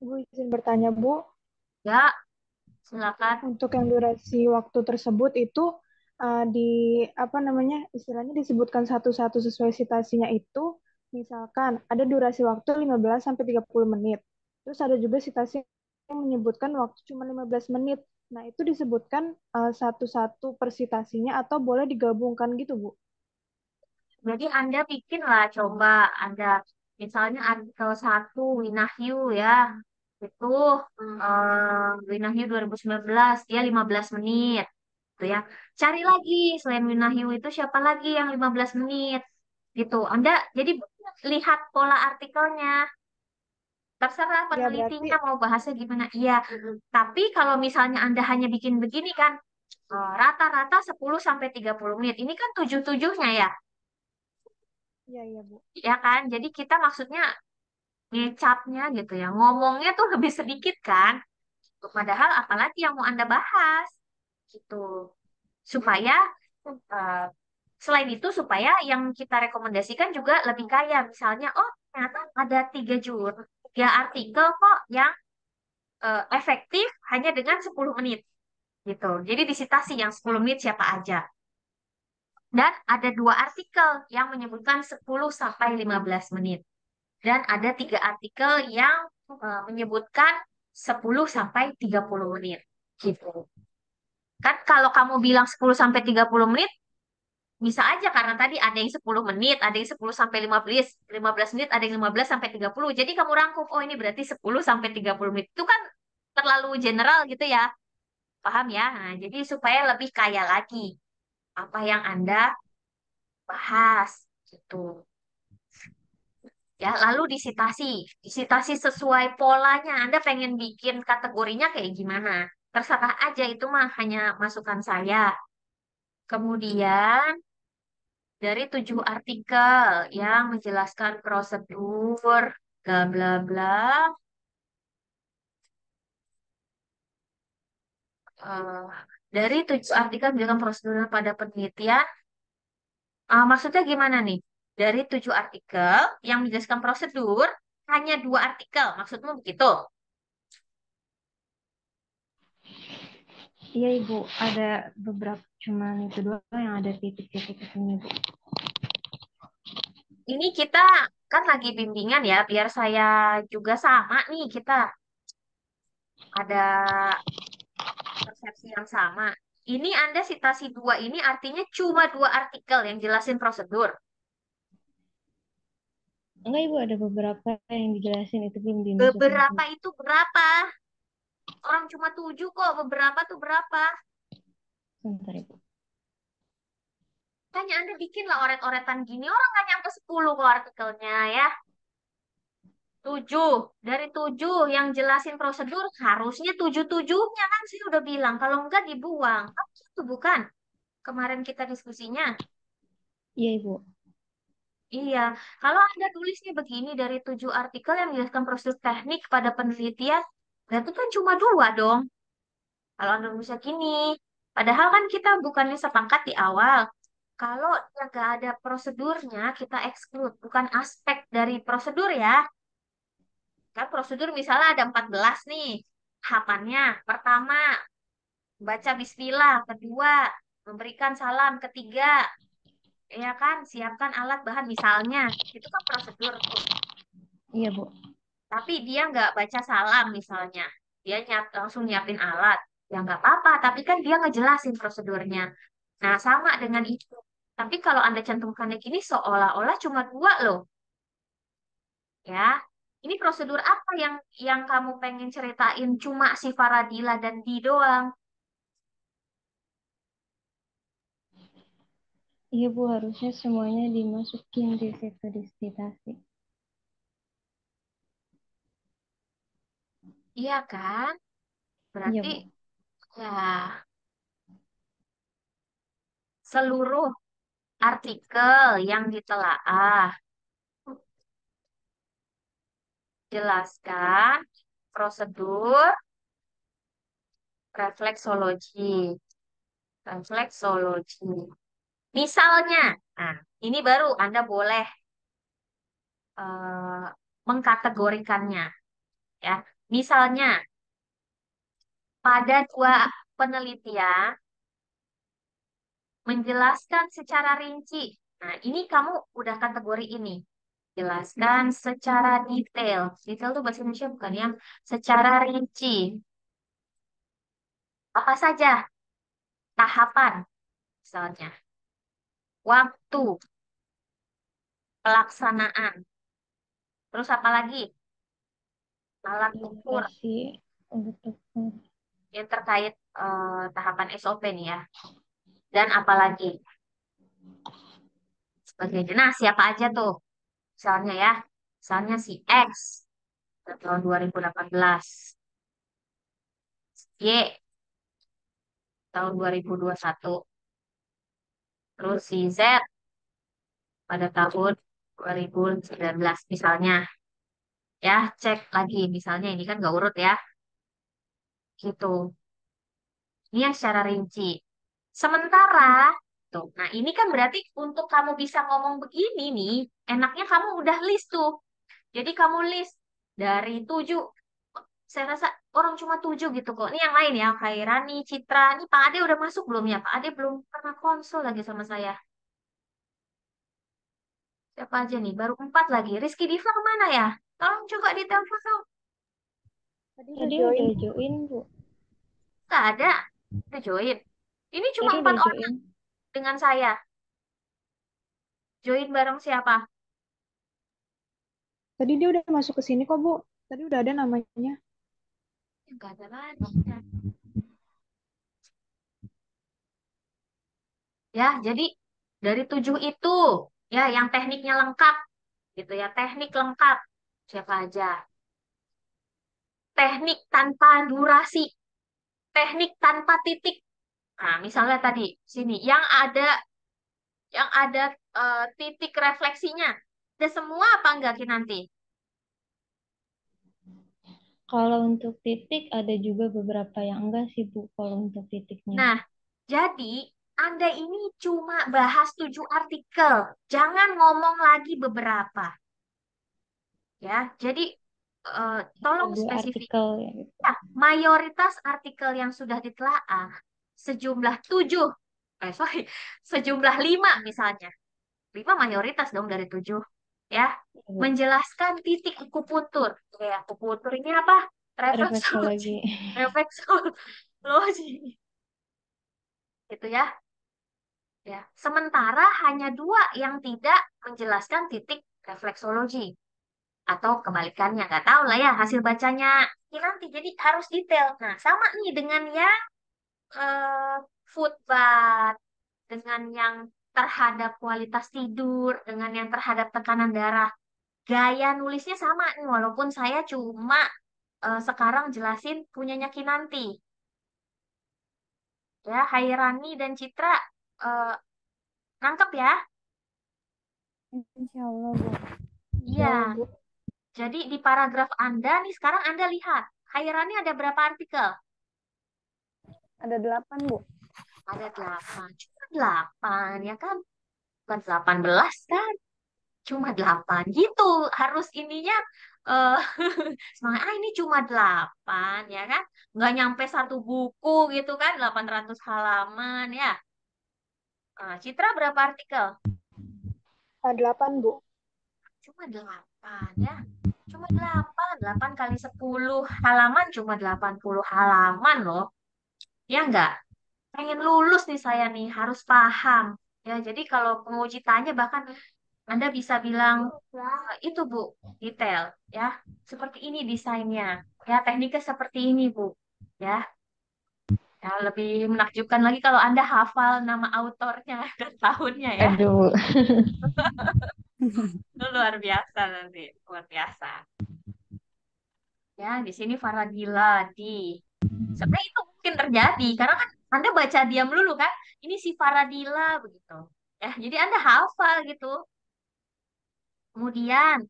[SPEAKER 4] Ibu izin bertanya, Bu.
[SPEAKER 1] Ya, silakan.
[SPEAKER 4] Untuk yang durasi waktu tersebut itu di apa namanya istilahnya disebutkan satu-satu sesuai citasinya itu, misalkan ada durasi waktu 15 sampai 30 menit. Terus ada juga citasi yang menyebutkan waktu cuma 15 menit. Nah, itu disebutkan satu-satu per citasinya atau boleh digabungkan gitu, Bu?
[SPEAKER 1] Jadi Anda bikinlah coba Anda misalnya artikel 1 Winahyu ya. Itu Winahyu 2019 dia 15 menit gitu ya. Cari lagi selain Winahyu itu siapa lagi yang 15 menit gitu. Anda jadi lihat pola artikelnya. Terserah
[SPEAKER 4] Ya, berarti
[SPEAKER 1] penelitinya mau bahasnya gimana. Iya, tapi kalau misalnya Anda hanya bikin begini kan rata-rata 10 sampai 30 menit. Ini kan tujuh-tujuhnya ya.
[SPEAKER 4] ya ya, Bu.
[SPEAKER 1] Ya kan? Jadi kita maksudnya ngecapnya gitu ya. Ngomongnya tuh lebih sedikit kan. Padahal apalagi yang mau Anda bahas gitu. Supaya eh, selain itu supaya yang kita rekomendasikan juga lebih kaya. Misalnya, oh ternyata ada tiga artikel kok yang efektif hanya dengan 10 menit gitu. Jadi disitasi yang 10 menit siapa aja. Dan ada dua artikel yang menyebutkan 10 sampai 15 menit. Dan ada tiga artikel yang menyebutkan 10 sampai 30 menit. Gitu. Kan kalau kamu bilang 10 sampai 30 menit, bisa aja karena tadi ada yang 10 menit, ada yang 10 sampai 15 menit, ada yang 15 sampai 30. Jadi kamu rangkum, oh ini berarti 10 sampai 30 menit. Itu kan terlalu general gitu ya. Paham ya? Nah, jadi supaya lebih kaya lagi apa yang Anda bahas gitu. Ya, lalu disitasi sesuai polanya. Anda pengen bikin kategorinya kayak gimana? Terserah aja itu mah hanya masukan saya. Kemudian dari 7 artikel yang menjelaskan prosedur, bla bla bla. eh, dari 7 artikel menjelaskan prosedur pada penelitian, maksudnya gimana nih? Dari 7 artikel yang menjelaskan prosedur, hanya 2 artikel. Maksudmu begitu?
[SPEAKER 3] Iya, Ibu. Ada beberapa, cuman itu doang yang ada titik-titik ini, Bu.
[SPEAKER 1] Ini kita kan lagi bimbingan ya, biar saya juga sama nih, kita ada persepsi yang sama. Ini Anda sitasi 2 ini artinya cuma 2 artikel yang jelasin prosedur.
[SPEAKER 3] Enggak, Ibu, ada beberapa yang dijelasin itu belum dimasukin
[SPEAKER 1] Beberapa
[SPEAKER 3] semua.
[SPEAKER 1] itu berapa? Orang cuma 7 kok, beberapa tuh berapa?
[SPEAKER 3] Sebentar, Ibu.
[SPEAKER 1] Tanya Anda bikin lah oret-oretan gini, orang nggak nyampe 10 kok artikelnya ya. 7. Dari 7 yang jelasin prosedur, harusnya 7-7-nya kan saya udah bilang. Kalau enggak dibuang. Kan gitu bukan? Kemarin kita diskusinya.
[SPEAKER 3] Iya, Ibu.
[SPEAKER 1] Iya, kalau Anda tulisnya begini dari 7 artikel yang menjelaskan prosedur teknik pada penelitian, berarti kan cuma 2 dong. Kalau Anda bisa gini. Padahal kan kita bukannya sepakat di awal. Kalau dia nggak ada prosedurnya, kita exclude. Bukan aspek dari prosedur ya. Kan prosedur misalnya ada 14 nih. Tahapannya. Pertama, baca bismillah. Kedua, memberikan salam ketiga, ya kan? Siapkan alat bahan misalnya, itu kan prosedur tuh.
[SPEAKER 3] Iya, Bu.
[SPEAKER 1] Tapi dia nggak baca salam misalnya, dia langsung nyiapin alat, ya nggak apa-apa. Tapi kan dia ngejelasin prosedurnya. Nah, sama dengan itu. Tapi kalau Anda cantumkannya gini, seolah-olah cuma dua loh, ya. Ini prosedur apa yang kamu pengen ceritain cuma si Faradila dan Di doang?
[SPEAKER 3] Iya, Bu, harusnya semuanya dimasukin di situ di citasi.
[SPEAKER 1] Iya kan?
[SPEAKER 3] Iya,
[SPEAKER 1] Berarti
[SPEAKER 3] Bu.
[SPEAKER 1] ya seluruh artikel yang ditelaah jelaskan prosedur refleksologi. Refleksologi. Misalnya, nah ini baru Anda boleh eh, mengkategorikannya, ya. Misalnya pada dua penelitian menjelaskan secara rinci. Nah, ini kamu udah kategori ini. Jelaskan secara detail. Detail tuh bahasa Indonesia bukan ya? Secara rinci. Apa saja tahapan, misalnya. Waktu, pelaksanaan. Terus apa lagi? Alat ukur
[SPEAKER 3] Indikasi untuk
[SPEAKER 1] yang terkait tahapan SOP nih ya. Dan apa lagi? Sebagainya. Nah, siapa aja tuh? Misalnya ya. Misalnya si X tahun 2018. Y tahun 2021. Terus si Z pada tahun 2019 misalnya. Ya, cek lagi. Misalnya ini kan nggak urut ya. Gitu. Ini yang secara rinci. Sementara, tuh, nah ini kan berarti untuk kamu bisa ngomong begini nih, enaknya kamu udah list tuh. Jadi kamu list dari 7, saya rasa orang cuma 7 gitu kok. Ini yang lain ya, Khairani, Citra, ini Pak Ade udah masuk belum ya? Pak Ade belum pernah konsul lagi sama saya. Siapa aja nih? Baru 4 lagi. Rizky Diva kemana ya? Tolong coba ditelepon dong.
[SPEAKER 4] Tadi udah
[SPEAKER 3] tadi
[SPEAKER 4] join.
[SPEAKER 3] udah join, Bu.
[SPEAKER 1] Nggak ada. Udah join. Ini cuma
[SPEAKER 3] Tadi
[SPEAKER 1] 4
[SPEAKER 3] udah
[SPEAKER 1] orang
[SPEAKER 3] join.
[SPEAKER 1] dengan saya. Join bareng siapa?
[SPEAKER 4] Tadi dia udah masuk ke sini kok, Bu. Tadi udah ada namanya.
[SPEAKER 1] Nggak ada lagi. Ya, jadi dari 7 itu, ya yang tekniknya lengkap, gitu ya, teknik lengkap. Siapa aja? Teknik tanpa durasi, teknik tanpa titik. Nah, misalnya tadi, sini, yang ada titik refleksinya. Ada semua apa enggak Ki nanti?
[SPEAKER 3] Kalau untuk titik ada juga beberapa yang enggak sih, Bu, kalau untuk titiknya.
[SPEAKER 1] Nah, jadi Anda ini cuma bahas 7 artikel. Jangan ngomong lagi beberapa. Ya, jadi
[SPEAKER 3] Atau
[SPEAKER 1] tolong
[SPEAKER 3] dua
[SPEAKER 1] spesifik.
[SPEAKER 3] artikel ya gitu.
[SPEAKER 1] Ya, mayoritas artikel yang sudah ditelaah sejumlah 7, sorry, sejumlah 5 misalnya. 5 mayoritas dong dari 7. Ya,
[SPEAKER 3] Iya, Bu.
[SPEAKER 1] menjelaskan titik akupuntur. Ya, akupuntur ini apa? Refleksologi.
[SPEAKER 3] Refleksologi.
[SPEAKER 1] Refleksologi. Gitu ya. Ya, sementara hanya 2 yang tidak menjelaskan titik refleksologi. Atau kebalikannya, nggak tahu lah ya hasil bacanya ini nanti. Jadi harus detail. Nah, sama nih dengan yang eh, food bath, dengan yang terhadap kualitas tidur, dengan yang terhadap tekanan darah. Gaya nulisnya sama nih, walaupun saya cuma sekarang jelasin punyanya Kinanti. Ya, Hairani dan Citra eh, nangkep ya?
[SPEAKER 2] Insya Allah, Bu.
[SPEAKER 1] Iya.
[SPEAKER 4] Insya Allah, Bu.
[SPEAKER 1] Jadi di paragraf Anda nih sekarang Anda lihat, Hairani ada berapa artikel?
[SPEAKER 2] Ada 8, Bu.
[SPEAKER 1] Ada 8. Cuma 8 ya kan? Bukan 18 kan? Cuma 8 gitu. Harus ininya eh semangat, ini cuma 8 ya kan? Nggak nyampe satu buku gitu kan? 800 halaman ya. Nah, Citra berapa artikel?
[SPEAKER 4] 8, Bu.
[SPEAKER 1] Cuma 8 ya. Cuma 8. 8 kali 10 halaman cuma 80 halaman loh. Ya enggak? Pengen lulus nih saya nih, harus paham. Ya, jadi kalau penguji tanya bahkan Anda bisa bilang, itu Bu, detail. Ya, seperti ini desainnya. Ya, tekniknya seperti ini Bu. Ya, ya lebih menakjubkan lagi kalau Anda hafal nama autornya dan tahunnya ya.
[SPEAKER 3] Aduh.
[SPEAKER 1] Itu luar biasa nanti, luar biasa. Ya, di sini Faradila di. Sebenarnya itu mungkin terjadi karena kan Anda baca diam dulu kan. Ini si Faradila begitu. Ya, jadi Anda hafal gitu. Kemudian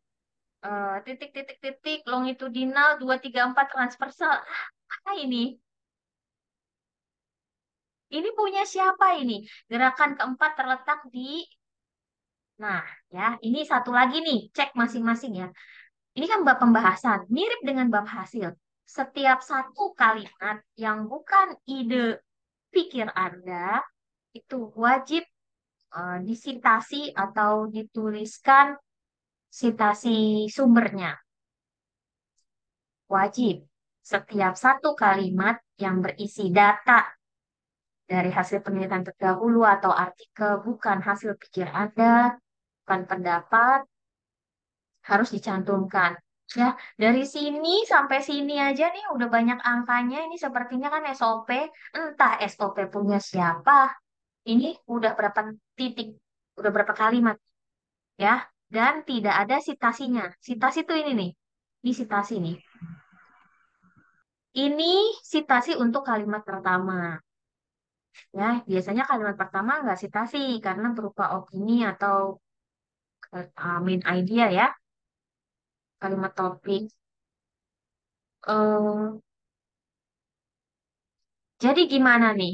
[SPEAKER 1] titik-titik-titik longitudinal 234 transversal. Apa ini? Ini punya siapa ini? Gerakan keempat terletak di. Nah, ya, ini satu lagi nih, cek masing-masing ya. Ini kan bab pembahasan, mirip dengan bab hasil. Setiap satu kalimat yang bukan ide pikir Anda itu wajib disitasi atau dituliskan sitasi sumbernya. Wajib. Setiap satu kalimat yang berisi data dari hasil penelitian terdahulu atau artikel bukan hasil pikir Anda, bukan pendapat, harus dicantumkan. Ya, dari sini sampai sini aja nih udah banyak angkanya. Ini sepertinya kan SOP. Entah SOP punya siapa. Ini udah berapa titik, udah berapa kalimat, ya. Dan tidak ada sitasinya. Sitasi itu ini nih. Ini sitasi nih. Ini sitasi untuk kalimat pertama. Ya, biasanya kalimat pertama nggak sitasi karena berupa opini atau main idea ya, kalimat topik. Eh, jadi gimana nih?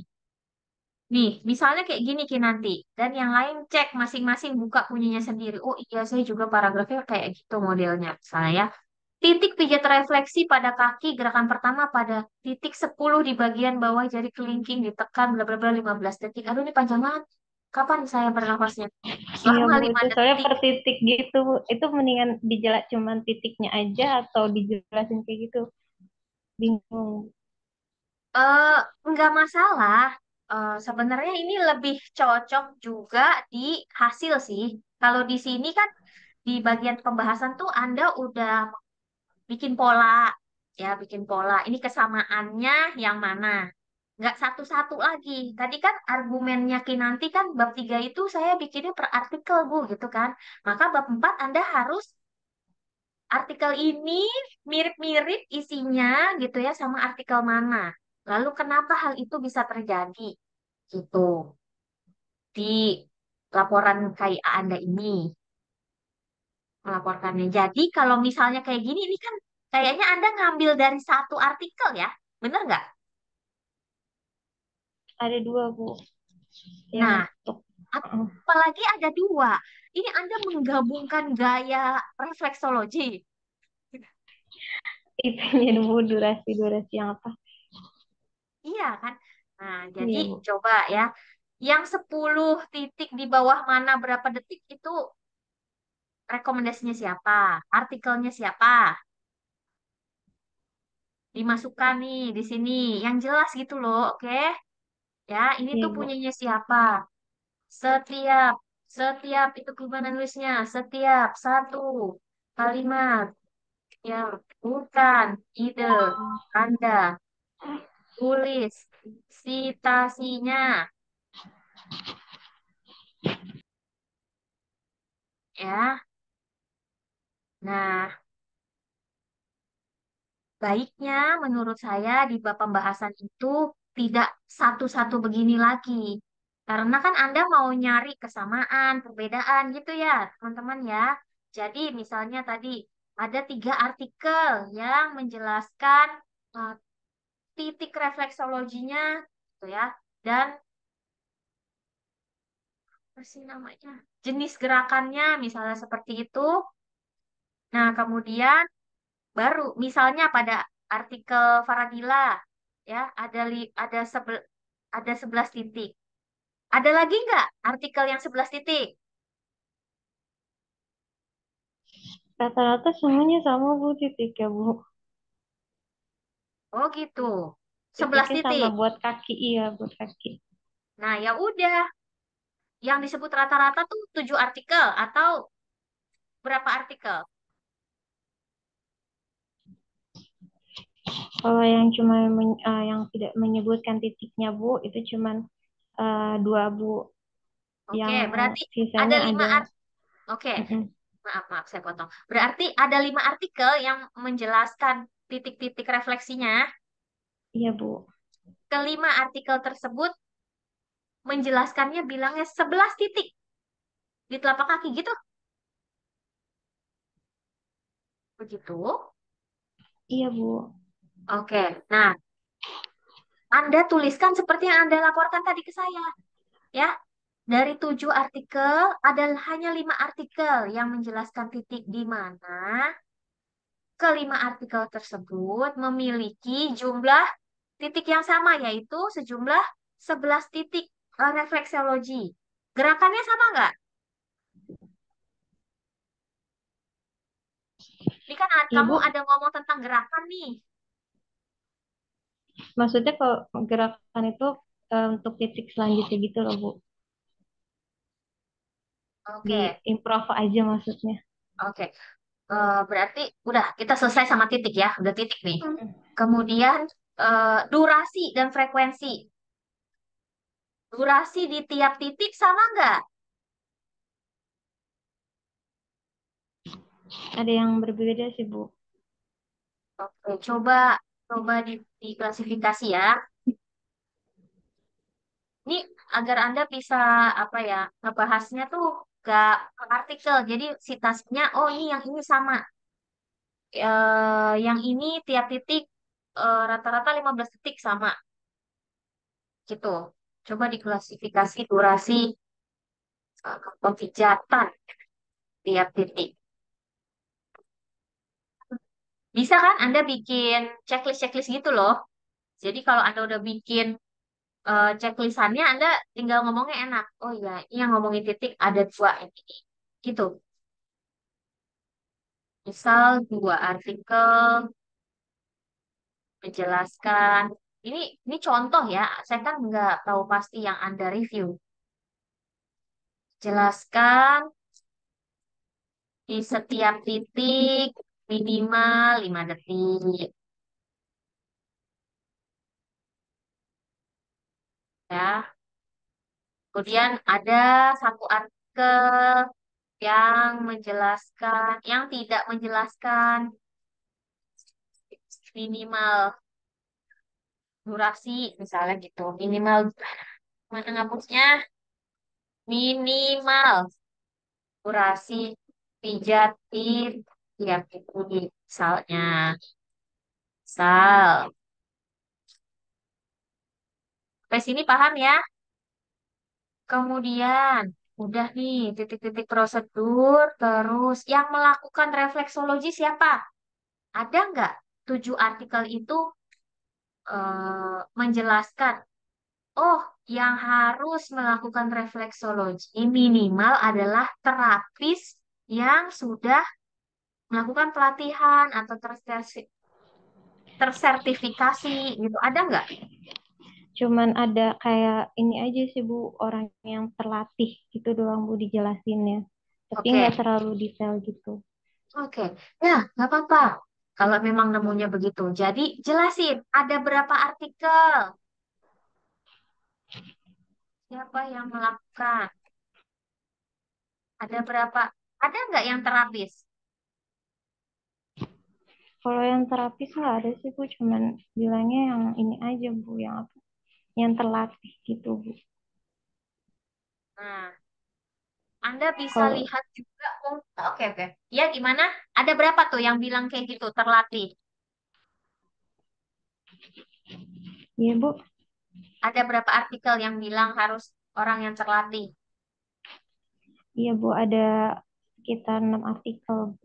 [SPEAKER 1] Nih, misalnya kayak gini Ki nanti. Dan yang lain cek masing-masing buka punyanya sendiri. Oh iya, saya juga paragrafnya kayak gitu modelnya. Misalnya ya. Titik pijat refleksi pada kaki gerakan pertama pada titik 10 di bagian bawah jari kelingking ditekan bla bla bla 15 detik. Aduh ini panjang banget. Kapan saya bernafasnya?
[SPEAKER 3] Iya
[SPEAKER 1] Selama
[SPEAKER 3] Bu,
[SPEAKER 1] 5
[SPEAKER 3] itu soalnya
[SPEAKER 1] detik.
[SPEAKER 3] per titik gitu. Bu. Itu mendingan dijelas cuman titiknya aja atau dijelasin kayak gitu. Bingung.
[SPEAKER 1] Eh, nggak masalah. Sebenarnya ini lebih cocok juga di hasil sih. Kalau di sini kan di bagian pembahasan tuh Anda udah bikin pola, ya bikin pola. Ini kesamaannya yang mana? Nggak satu-satu lagi. Tadi kan argumennya Kinanti kan bab 3 itu saya bikinnya per artikel Bu gitu kan. Maka bab 4 Anda harus artikel ini mirip-mirip isinya gitu ya sama artikel mana. Lalu kenapa hal itu bisa terjadi? Gitu. Di laporan KIA Anda ini melaporkannya. Jadi kalau misalnya kayak gini, ini kan kayaknya Anda ngambil dari satu artikel ya. Bener nggak?
[SPEAKER 3] Ada dua Bu yang
[SPEAKER 1] Nah,
[SPEAKER 3] untuk
[SPEAKER 1] apalagi ada dua. Ini Anda menggabungkan gaya refleksologi.
[SPEAKER 3] itunya Bu, durasi-durasi yang apa?
[SPEAKER 1] Iya kan? Nah, jadi
[SPEAKER 3] Iya Bu.
[SPEAKER 1] coba ya. Yang 10 titik di bawah mana berapa detik itu rekomendasinya siapa? Artikelnya siapa? Dimasukkan nih di sini. Yang jelas gitu loh, oke? Ya, ini
[SPEAKER 3] Iya
[SPEAKER 1] tuh
[SPEAKER 3] Bu.
[SPEAKER 1] punyanya siapa? Setiap, setiap itu gimana nulisnya? Setiap satu kalimat yang bukan ide Anda tulis sitasinya ya. Nah, baiknya menurut saya di bab pembahasan itu tidak satu-satu begini lagi. Karena kan Anda mau nyari kesamaan, perbedaan gitu ya, teman-teman ya. Jadi misalnya tadi ada 3 artikel yang menjelaskan eh, titik refleksologinya gitu ya. Dan apa sih namanya? Jenis gerakannya misalnya seperti itu. Nah, kemudian baru misalnya pada artikel Faradila ya ada ada 11 titik. Ada lagi nggak artikel yang 11 titik?
[SPEAKER 3] Rata-rata semuanya sama Bu titik ya Bu.
[SPEAKER 1] Oh gitu. 11
[SPEAKER 3] Titiknya sama
[SPEAKER 1] titik.
[SPEAKER 3] buat kaki, iya buat kaki.
[SPEAKER 1] Nah, ya udah. Yang disebut rata-rata tuh 7 artikel atau berapa artikel?
[SPEAKER 3] Kalau yang cuma yang tidak menyebutkan titiknya Bu, itu cuman dua Bu.
[SPEAKER 1] Oke,
[SPEAKER 3] Yang
[SPEAKER 1] berarti ada
[SPEAKER 3] sisanya
[SPEAKER 1] 5
[SPEAKER 3] ada.
[SPEAKER 1] Oke,
[SPEAKER 3] Mm-mm.
[SPEAKER 1] maaf, maaf, saya potong. Berarti ada 5 artikel yang menjelaskan titik-titik refleksinya.
[SPEAKER 3] Iya Bu.
[SPEAKER 1] Kelima artikel tersebut menjelaskannya bilangnya 11 titik di telapak kaki gitu. Begitu.
[SPEAKER 3] Iya Bu.
[SPEAKER 1] Oke, nah Anda tuliskan seperti yang Anda laporkan tadi ke saya. Ya, dari 7 artikel, ada hanya 5 artikel yang menjelaskan titik di mana kelima artikel tersebut memiliki jumlah titik yang sama, yaitu sejumlah 11 titik refleksiologi. Gerakannya sama nggak? Ini kan
[SPEAKER 3] Iya
[SPEAKER 1] kamu
[SPEAKER 3] Bu.
[SPEAKER 1] ada ngomong tentang gerakan nih.
[SPEAKER 3] Maksudnya kalau gerakan itu untuk titik selanjutnya gitu loh Bu. Di
[SPEAKER 1] Oke,
[SPEAKER 3] improv aja maksudnya.
[SPEAKER 1] oke. Berarti udah kita selesai sama titik ya, udah titik nih. Kemudian durasi dan frekuensi. Durasi di tiap titik sama nggak?
[SPEAKER 3] Ada yang berbeda sih Bu.
[SPEAKER 1] Oke, coba diklasifikasi ya. Ini agar Anda bisa apa ya ngebahasnya tuh gak per artikel. Jadi citasinya, oh ini yang ini sama. Yang ini tiap titik rata-rata 15 detik sama gitu. Coba diklasifikasi durasi pemijatan tiap titik. Bisa kan Anda bikin checklist-checklist gitu loh. Jadi kalau Anda udah bikin checklistannya, Anda tinggal ngomongnya enak. Oh iya, ini yang ngomongin titik ada dua ini. Gitu. Misal dua artikel menjelaskan. Ini contoh ya. Saya kan nggak tahu pasti yang Anda review. Jelaskan di setiap titik minimal 5 detik. Ya. Kemudian ada satu artikel yang menjelaskan, yang tidak menjelaskan minimal durasi, misalnya gitu. Minimal, mana ngapusnya? Minimal durasi pijat di tiap titik, misalnya. Misal, sampai sini paham ya? Kemudian, udah nih, titik-titik prosedur, terus yang melakukan refleksologi siapa? Ada nggak 7 artikel itu menjelaskan, oh, yang harus melakukan refleksologi minimal adalah terapis yang sudah melakukan pelatihan atau tersertifikasi gitu. Ada nggak?
[SPEAKER 3] Cuman ada kayak ini aja sih Bu, orang yang terlatih gitu doang Bu dijelasinnya. Tapi
[SPEAKER 1] Oke,
[SPEAKER 3] nggak terlalu detail gitu.
[SPEAKER 1] oke. Ya, nggak apa-apa. Kalau memang nemunya begitu. Jadi, jelasin ada berapa artikel, siapa yang melakukan, ada berapa, ada nggak yang terapis?
[SPEAKER 3] Kalau yang terapis nggak ada sih Bu, cuman bilangnya yang ini aja Bu, yang apa? Yang terlatih gitu Bu.
[SPEAKER 1] Nah, Anda bisa
[SPEAKER 3] Kalau
[SPEAKER 1] lihat juga, oh, oke, oke. Ya, gimana? Ada berapa tuh yang bilang kayak gitu, terlatih?
[SPEAKER 3] iya Bu,
[SPEAKER 1] Ada berapa artikel yang bilang harus orang yang terlatih?
[SPEAKER 3] iya Bu ada sekitar 6 artikel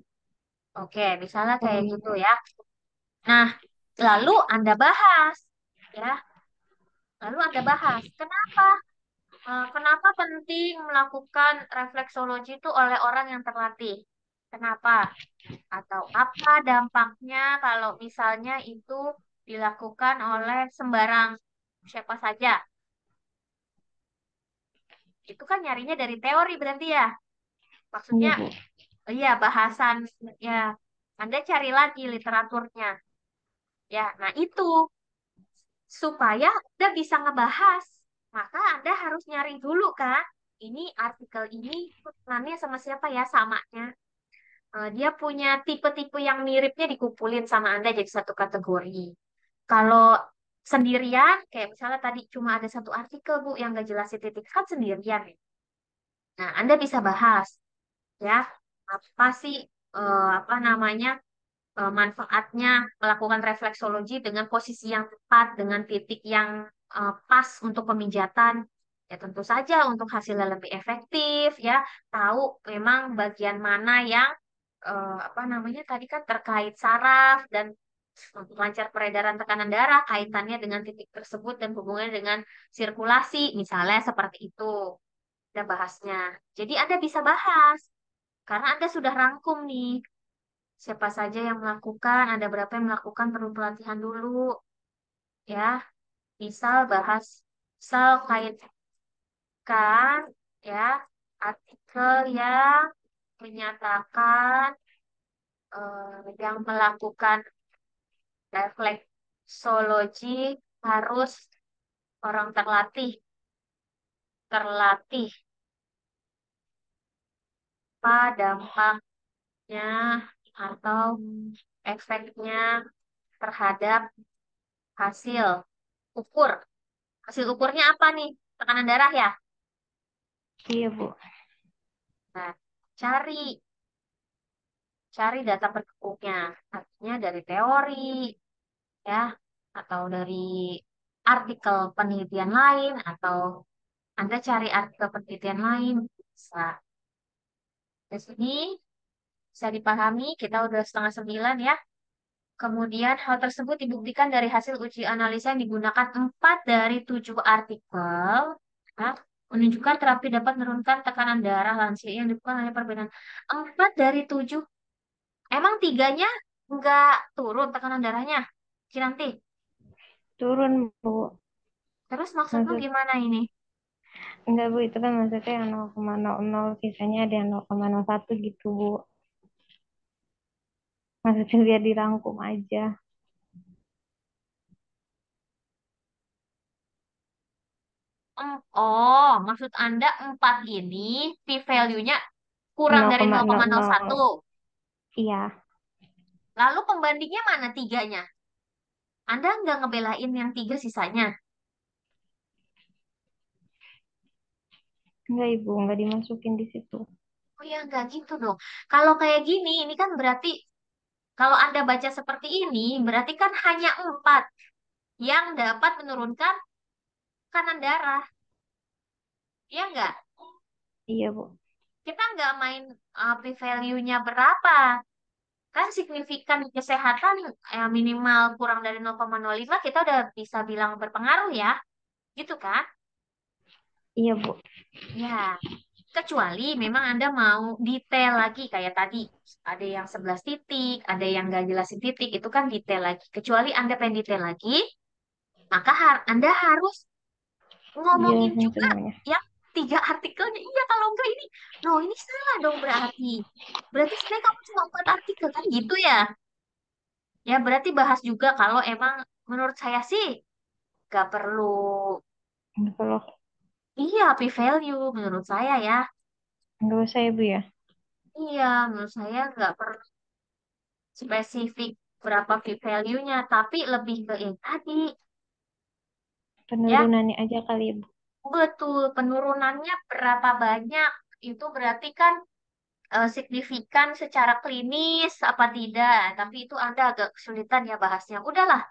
[SPEAKER 1] Oke, misalnya kayak gitu
[SPEAKER 3] volumenya.
[SPEAKER 1] ya. Nah, lalu Anda bahas, ya. Lalu Anda bahas, kenapa? Kenapa penting melakukan refleksologi itu oleh orang yang terlatih? Kenapa? Atau apa dampaknya kalau misalnya itu dilakukan oleh sembarang siapa saja? Itu kan nyarinya dari teori berarti ya.
[SPEAKER 3] Iya,
[SPEAKER 1] Maksudnya,
[SPEAKER 3] Bu.
[SPEAKER 1] iya bahasan ya. Anda cari lagi literaturnya. Ya, nah itu supaya Anda bisa ngebahas. Maka Anda harus nyari dulu kan. Ini artikel ini tulisannya sama siapa ya samanya. Dia punya tipe-tipe yang miripnya dikumpulin sama Anda jadi satu kategori. Kalau sendirian, kayak misalnya tadi cuma ada satu artikel Bu yang gak jelasin titik kan sendirian. Nah, Anda bisa bahas ya apa sih apa namanya manfaatnya melakukan refleksologi dengan posisi yang tepat, dengan titik yang pas untuk pemijatan. Ya tentu saja untuk hasilnya lebih efektif ya, tahu memang bagian mana yang apa namanya tadi kan terkait saraf dan lancar peredaran tekanan darah, kaitannya dengan titik tersebut dan hubungannya dengan sirkulasi, misalnya seperti itu. Ada bahasnya. Jadi Anda bisa bahas, karena Anda sudah rangkum nih. Siapa saja yang melakukan, ada berapa yang melakukan, perlu pelatihan dulu. Ya, misal bahas, misal kaitkan ya artikel yang menyatakan yang melakukan refleksologi harus orang terlatih, terlatih apa dampaknya atau efeknya terhadap hasil ukur. Hasil ukurnya apa nih? Tekanan darah ya?
[SPEAKER 3] Iya, Bu.
[SPEAKER 1] Nah, cari, cari data pendukungnya. Artinya dari teori, ya, atau dari artikel penelitian lain, atau Anda cari artikel penelitian lain. Bisa. Di sini bisa dipahami, kita udah 8:30 ya. Kemudian hal tersebut dibuktikan dari hasil uji analisa yang digunakan 4 dari 7 artikel, ya, menunjukkan terapi dapat menurunkan tekanan darah lansia yang dibutuhkan hanya perbedaan 4 dari 7. Emang tiganya nggak turun tekanan darahnya, Kinanti?
[SPEAKER 3] Turun, Bu.
[SPEAKER 1] Terus maksudmu
[SPEAKER 3] Maksud,
[SPEAKER 1] gimana ini?
[SPEAKER 3] enggak, Bu, itu kan maksudnya yang 0,00, sisanya ada yang 0,01 gitu, Bu. Maksudnya biar dirangkum aja.
[SPEAKER 1] Oh, maksud Anda 4 ini p-value-nya kurang dari 0,01.
[SPEAKER 3] 0,00. Iya,
[SPEAKER 1] Lalu pembandingnya mana tiganya? Anda nggak ngebelain yang 3 sisanya?
[SPEAKER 3] enggak, Ibu, enggak dimasukin di situ.
[SPEAKER 1] Oh ya, nggak gitu dong. Kalau kayak gini, ini kan berarti kalau Anda baca seperti ini, berarti kan hanya 4 yang dapat menurunkan tekanan darah. Iya nggak?
[SPEAKER 3] Iya, Bu.
[SPEAKER 1] Kita nggak main p-value-nya berapa. Kan signifikan kesehatan minimal kurang dari 0,05 kita udah bisa bilang berpengaruh ya. Gitu kan?
[SPEAKER 3] Iya, Bu.
[SPEAKER 1] Ya, kecuali memang Anda mau detail lagi kayak tadi. Ada yang 11 titik, ada yang nggak jelasin titik, itu kan detail lagi. Kecuali Anda pengen detail lagi, maka Anda harus ngomongin
[SPEAKER 3] Jelasin
[SPEAKER 1] juga
[SPEAKER 3] semuanya.
[SPEAKER 1] yang 3 artikelnya. Iya, kalau enggak ini, no ini salah dong berarti. Berarti sebenarnya kamu cuma 4 artikel kan gitu ya. Ya, berarti bahas juga kalau emang menurut saya sih nggak perlu,
[SPEAKER 3] Kalau
[SPEAKER 1] iya, p-value menurut saya ya.
[SPEAKER 3] enggak usah ya, Bu ya.
[SPEAKER 1] Iya, menurut saya nggak perlu spesifik berapa p-value-nya, tapi lebih ke yang tadi. Ya,
[SPEAKER 3] Penurunannya aja kali, Bu.
[SPEAKER 1] betul. Penurunannya berapa banyak? Itu berarti kan signifikan secara klinis apa tidak. Tapi itu Anda agak kesulitan ya bahasnya. Udahlah,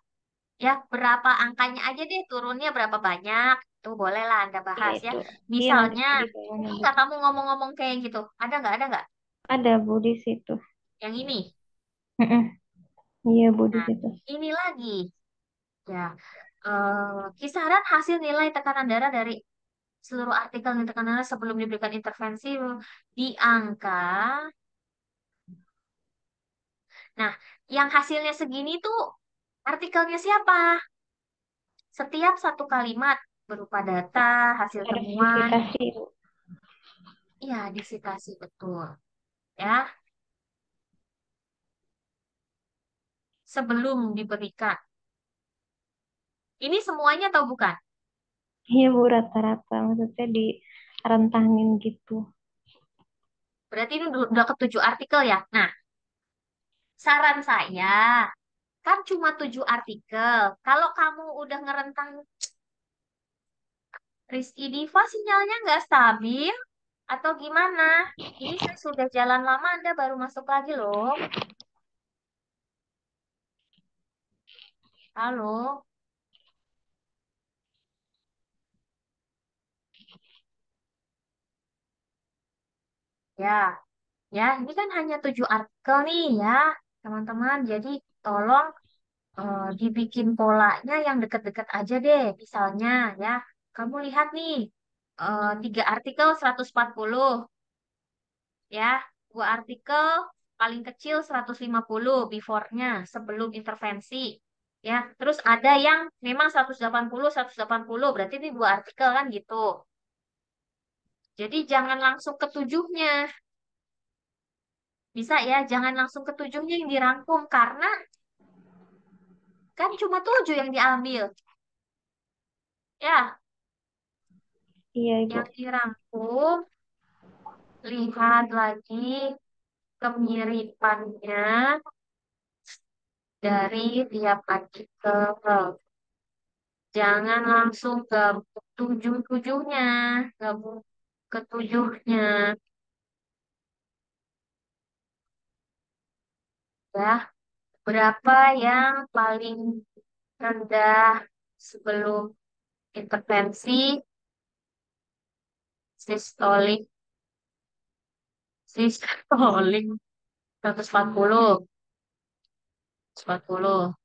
[SPEAKER 1] ya berapa angkanya aja deh turunnya berapa banyak. Itu bolehlah Anda
[SPEAKER 3] Iya
[SPEAKER 1] bahas ya.
[SPEAKER 3] itu. Iya nanti
[SPEAKER 1] Misalnya,
[SPEAKER 3] di bawahnya,
[SPEAKER 1] ini
[SPEAKER 3] Bu.
[SPEAKER 1] nggak kamu ngomong-ngomong kayak gitu? Ada nggak? Ada nggak?
[SPEAKER 3] Ada, Bu, di situ.
[SPEAKER 1] Yang ini.
[SPEAKER 3] Mm-mm. Iya, Bu, di
[SPEAKER 1] Nah,
[SPEAKER 3] situ.
[SPEAKER 1] ini lagi. Ya, kisaran hasil nilai tekanan darah dari Seluruh artikel yang terkenal sebelum diberikan intervensi di angka. Nah, yang hasilnya segini tuh artikelnya siapa? Setiap satu kalimat berupa data, hasil
[SPEAKER 3] Ada
[SPEAKER 1] temuan,
[SPEAKER 3] visitasi, Bu.
[SPEAKER 1] ya disitasi betul. Ya, sebelum diberikan. Ini semuanya atau bukan?
[SPEAKER 3] Iya, Bu, rata-rata. Maksudnya direntangin gitu.
[SPEAKER 1] Berarti ini udah ketujuh artikel ya. Nah, saran saya, kan cuma 7 artikel. Kalau kamu udah ngerentang Rizky Diva sinyalnya nggak stabil atau gimana? Ini saya sudah jalan lama, Anda baru masuk lagi loh. Halo, ya, ya. Ini kan hanya 7 artikel nih ya, teman-teman. Jadi tolong dibikin polanya yang deket-deket aja deh. Misalnya ya, kamu lihat nih, 3 artikel 140 ya, 2 artikel paling kecil 150 before-nya sebelum intervensi ya. Terus ada yang memang 180 berarti ini 2 artikel kan gitu. Jadi jangan langsung ketujuhnya. Bisa ya, jangan langsung ketujuhnya yang dirangkum karena kan cuma 7 yang diambil. Ya,
[SPEAKER 3] Iya, Ibu.
[SPEAKER 1] yang dirangkum, lihat lagi kemiripannya dari tiap artikel. Jangan langsung ke tujuh-tujuhnya, gabung ketujuhnya, ya. Berapa yang paling rendah sebelum intervensi sistolik, sistolik 140, 140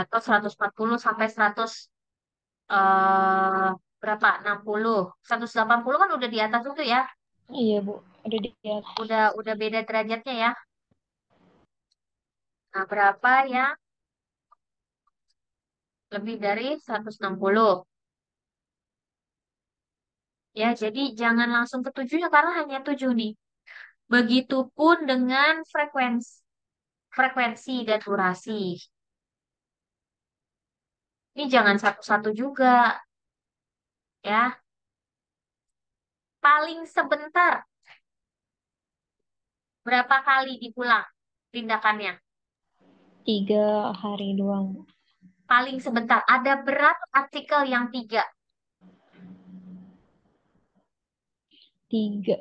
[SPEAKER 1] atau 140 sampai 100 eh berapa? 60. 180 kan udah di atas itu ya.
[SPEAKER 3] Iya, Bu. Udah di atas.
[SPEAKER 1] Udah beda derajatnya ya. Nah, berapa yang lebih dari 160? Ya, jadi jangan langsung ke 7 ya karena hanya 7 nih. Begitupun dengan frekuensi dan durasi. Ini jangan satu-satu juga ya. Paling sebentar berapa kali dipulang tindakannya?
[SPEAKER 3] 3 hari doang, Bu.
[SPEAKER 1] Paling sebentar. Ada berapa artikel yang 3?
[SPEAKER 3] 3.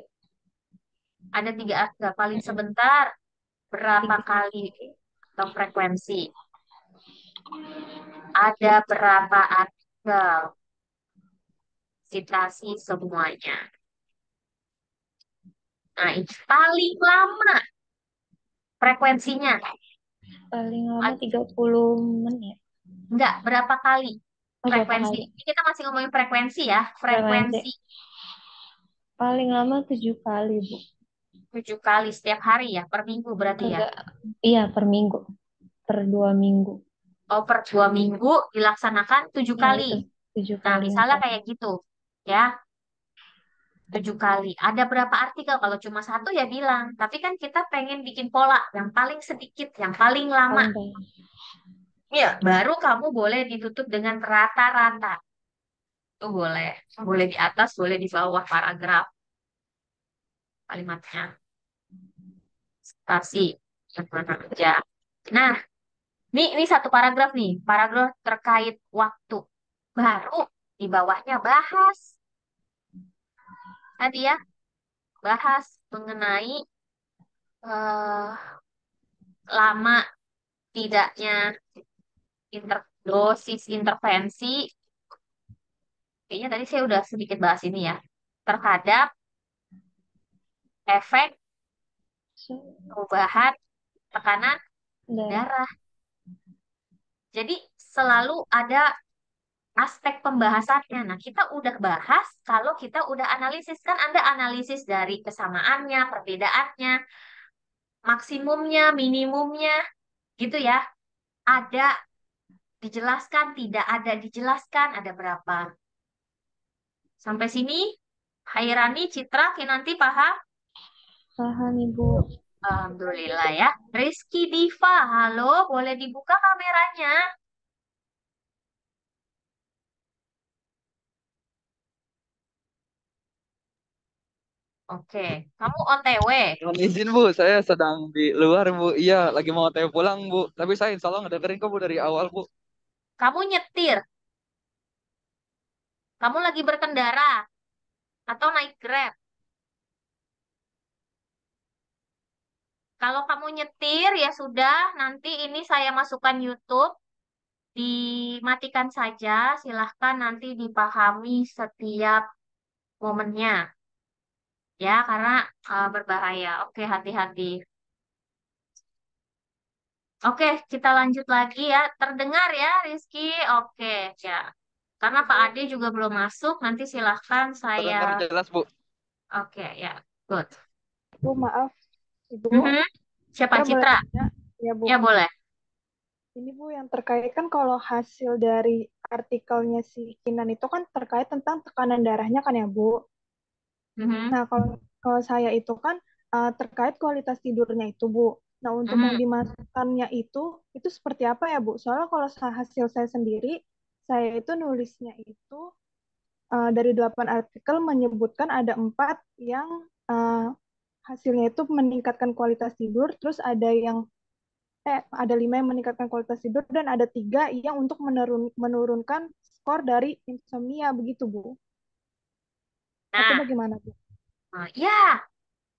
[SPEAKER 1] Ada 3 artikel. Paling sebentar berapa
[SPEAKER 3] 3.
[SPEAKER 1] kali atau frekuensi? Ada berapa artikel? Citasi semuanya. Nah, ini paling lama frekuensinya.
[SPEAKER 3] Paling lama 30 menit.
[SPEAKER 1] Enggak, berapa kali
[SPEAKER 3] Oh, berapa
[SPEAKER 1] frekuensi?
[SPEAKER 3] kali?
[SPEAKER 1] Ini kita masih ngomongin frekuensi ya.
[SPEAKER 3] Frekuensi.
[SPEAKER 1] Frekuensi
[SPEAKER 3] Paling lama 7 kali, Bu.
[SPEAKER 1] 7 kali setiap hari ya, per minggu berarti ya.
[SPEAKER 3] Enggak. Iya, per minggu. Per 2 minggu.
[SPEAKER 1] Oh, per 2 minggu dilaksanakan tujuh
[SPEAKER 3] Iya,
[SPEAKER 1] kali.
[SPEAKER 3] itu. tujuh
[SPEAKER 1] Nah,
[SPEAKER 3] kali yang
[SPEAKER 1] misalnya
[SPEAKER 3] tadi.
[SPEAKER 1] kayak gitu ya, 7 kali. Ada berapa artikel? Kalau cuma satu ya bilang. Tapi kan kita pengen bikin pola yang paling sedikit, yang paling lama.
[SPEAKER 3] Paling banyak.
[SPEAKER 1] Ya, baru kamu boleh ditutup dengan rata-rata. Itu boleh. Boleh di atas, boleh di bawah paragraf kalimatnya. Stasi. Yang mana aja. Nah, ini satu paragraf nih. Paragraf terkait waktu. Baru di bawahnya bahas. Tadi ya, bahas mengenai eh, lama tidaknya dosis intervensi. Kayaknya tadi saya udah sedikit bahas ini ya. Terhadap efek
[SPEAKER 3] So,
[SPEAKER 1] perubahan tekanan
[SPEAKER 3] darah.
[SPEAKER 1] darah. Jadi selalu ada aspek pembahasannya. Nah, kita udah bahas kalau kita udah analisis. Kan Anda analisis dari kesamaannya, perbedaannya, maksimumnya, minimumnya, gitu ya. Ada dijelaskan, tidak ada dijelaskan, ada berapa. Sampai sini, Hairani, Citra, Kinanti paham?
[SPEAKER 3] Paham, Ibu.
[SPEAKER 1] Alhamdulillah ya. Rizky Diva, halo, boleh dibuka kameranya? Oke, kamu OTW.
[SPEAKER 5] Mohon izin Bu, saya sedang di luar Bu. Iya, lagi mau OTW pulang Bu. Tapi saya insya Allah ngedengerin kok Bu dari awal Bu.
[SPEAKER 1] Kamu nyetir, kamu lagi berkendara, atau naik Grab. Kalau kamu nyetir, ya sudah, nanti ini saya masukkan YouTube, dimatikan saja, silahkan nanti dipahami setiap momennya, ya, karena berbahaya. Oke, hati-hati. Oke, kita lanjut lagi ya. Terdengar ya, Rizky? Oke, ya. Karena Pak
[SPEAKER 4] Ibu,
[SPEAKER 1] Ade juga belum masuk, nanti silahkan saya.
[SPEAKER 5] Terdengar jelas Bu.
[SPEAKER 1] Oke, ya, good.
[SPEAKER 4] Bu, maaf, Ibu.
[SPEAKER 1] Mhm. Siapa,
[SPEAKER 4] Citra boleh
[SPEAKER 1] Citra?
[SPEAKER 4] tanya? Ya, Bu.
[SPEAKER 1] Ya, boleh.
[SPEAKER 4] Ini Bu yang terkait kan kalau hasil dari artikelnya si Kinan itu kan terkait tentang tekanan darahnya kan ya, Bu.
[SPEAKER 1] Mhm.
[SPEAKER 4] Nah, kalau kalau saya itu kan terkait kualitas tidurnya itu, Bu. Nah, untuk yang
[SPEAKER 1] Mhm.
[SPEAKER 4] dimasukkannya itu seperti apa ya, Bu? Soalnya kalau hasil saya sendiri, saya itu nulisnya itu dari 8 artikel menyebutkan ada 4 yang hasilnya itu meningkatkan kualitas tidur, terus ada 5 yang meningkatkan kualitas tidur dan ada 3 yang untuk menurunkan skor dari insomnia begitu, Bu. Itu
[SPEAKER 1] Nah,
[SPEAKER 4] bagaimana, Bu?
[SPEAKER 1] ya,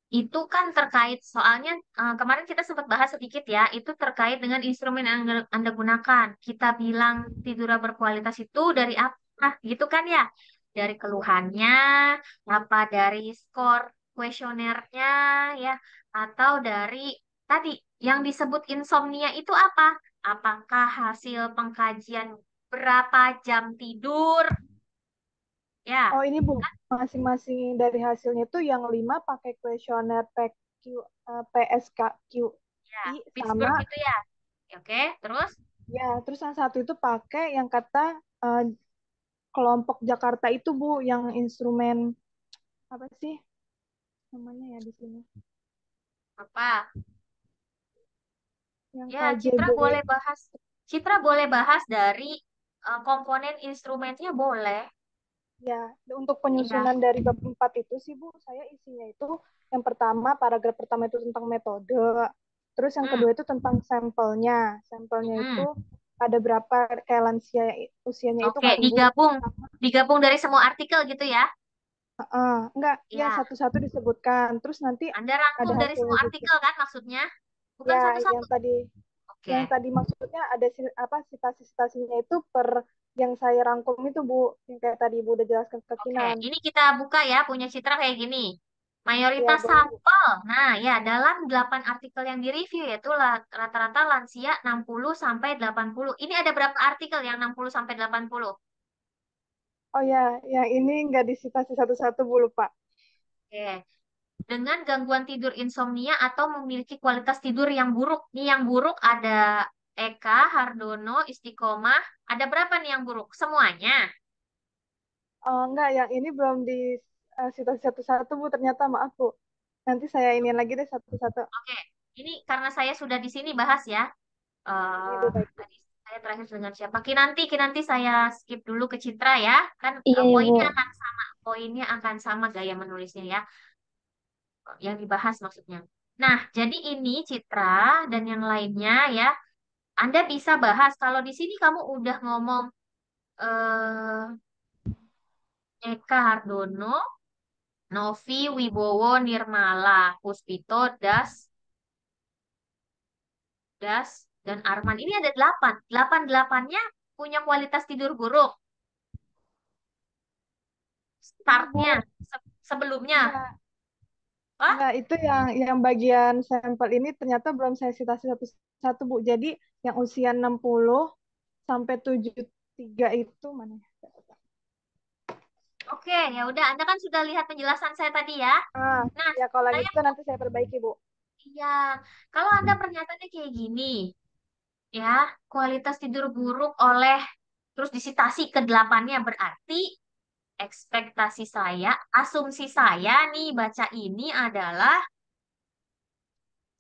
[SPEAKER 1] itu kan terkait soalnya kemarin kita sempat bahas sedikit ya, itu terkait dengan instrumen yang Anda gunakan. Kita bilang tidur berkualitas itu dari apa, gitu kan ya? Dari keluhannya, apa dari skor kuesionernya ya, atau dari tadi yang disebut insomnia itu apa? Apakah hasil pengkajian berapa jam tidur? Ya,
[SPEAKER 4] Oh, ini Bu, masing-masing dari hasilnya itu yang 5 pakai kuesioner
[SPEAKER 1] ya,
[SPEAKER 4] PSKQI sama
[SPEAKER 1] Pittsburgh gitu ya. Oke, terus?
[SPEAKER 4] ya, terus yang satu itu pakai yang kata eh, kelompok Jakarta itu Bu, yang instrumen apa sih namanya ya di sini?
[SPEAKER 1] Apa?
[SPEAKER 4] Yang
[SPEAKER 1] Ya,
[SPEAKER 4] KJB.
[SPEAKER 1] Citra boleh bahas dari komponen instrumennya boleh.
[SPEAKER 4] Ya, untuk
[SPEAKER 1] Ya.
[SPEAKER 4] penyusunan dari bab 4 itu sih Bu, saya isinya itu yang pertama, paragraf pertama itu tentang metode. Terus yang
[SPEAKER 1] Hmm.
[SPEAKER 4] kedua itu tentang sampelnya. Sampelnya itu
[SPEAKER 1] Hmm.
[SPEAKER 4] ada berapa kayak lansia usianya itu
[SPEAKER 1] Oke,
[SPEAKER 4] kan Bu.
[SPEAKER 1] digabung dari semua artikel gitu ya.
[SPEAKER 4] Enggak, ya
[SPEAKER 1] Ya,
[SPEAKER 4] satu-satu disebutkan. Terus nanti
[SPEAKER 1] Anda
[SPEAKER 4] ada
[SPEAKER 1] rangkum dari
[SPEAKER 4] hasilnya
[SPEAKER 1] semua
[SPEAKER 4] juga.
[SPEAKER 1] artikel kan maksudnya? Bukan
[SPEAKER 4] Ya,
[SPEAKER 1] satu-satu. Oke.
[SPEAKER 4] yang tadi maksudnya ada apa citasi-citasinya itu per yang saya rangkum itu Bu, yang kayak tadi Ibu udah jelaskan ke
[SPEAKER 1] Oke,
[SPEAKER 4] Kinan.
[SPEAKER 1] ini kita buka ya, punya Citra kayak gini.
[SPEAKER 4] Ya,
[SPEAKER 1] Mayoritas
[SPEAKER 4] boleh Bu.
[SPEAKER 1] sampel. Nah, ya, dalam 8 artikel yang direview yaitu rata-rata lansia 60 sampai 80. Ini ada berapa artikel yang 60 sampai 80?
[SPEAKER 4] Oh ya, yang ini nggak disitasi satu-satu Bu, lupa.
[SPEAKER 1] Oke. Dengan gangguan tidur insomnia atau memiliki kualitas tidur yang buruk. Nih yang buruk ada Eka, Hardono, Istiqomah. Ada berapa nih yang buruk? Semuanya.
[SPEAKER 4] Enggak, yang ini belum disitasi satu-satu Bu, ternyata maaf Bu. Nanti saya ini lagi deh satu-satu.
[SPEAKER 1] Oke. Ini karena saya sudah di sini bahas ya.
[SPEAKER 4] Iya
[SPEAKER 1] eh
[SPEAKER 4] Bu, baik Bu.
[SPEAKER 1] Tadi saya terakhir dengan siapa? Kinanti saya skip dulu ke Citra ya. Kan
[SPEAKER 3] Iya, Ibu.
[SPEAKER 1] poinnya akan sama. Poinnya akan sama gaya menulisnya ya. Yang dibahas maksudnya. Nah, jadi ini Citra dan yang lainnya ya. Anda bisa bahas. Kalau di sini kamu udah ngomong eh Eka Hardono, Novi Wibowo Nirmala, Puspito, Das, dan Arman. Ini ada 8. 8-8-nya punya kualitas tidur buruk.
[SPEAKER 4] Ini Bu,
[SPEAKER 1] Startnya, sebelumnya.
[SPEAKER 4] enggak,
[SPEAKER 1] Wah,
[SPEAKER 4] enggak itu yang bagian sampel ini ternyata belum saya citasi satu-satu Bu. Jadi yang usia 60 sampai 73 itu mana?
[SPEAKER 1] Oke, ya udah. Anda kan sudah lihat penjelasan saya tadi ya. Nah,
[SPEAKER 4] Ya kalau
[SPEAKER 1] saya
[SPEAKER 4] gitu nanti saya perbaiki, Bu.
[SPEAKER 1] iya. Kalau Anda pernyataannya kayak gini, ya, kualitas tidur buruk oleh terus disitasi ke delapannya berarti ekspektasi saya, asumsi saya nih baca ini adalah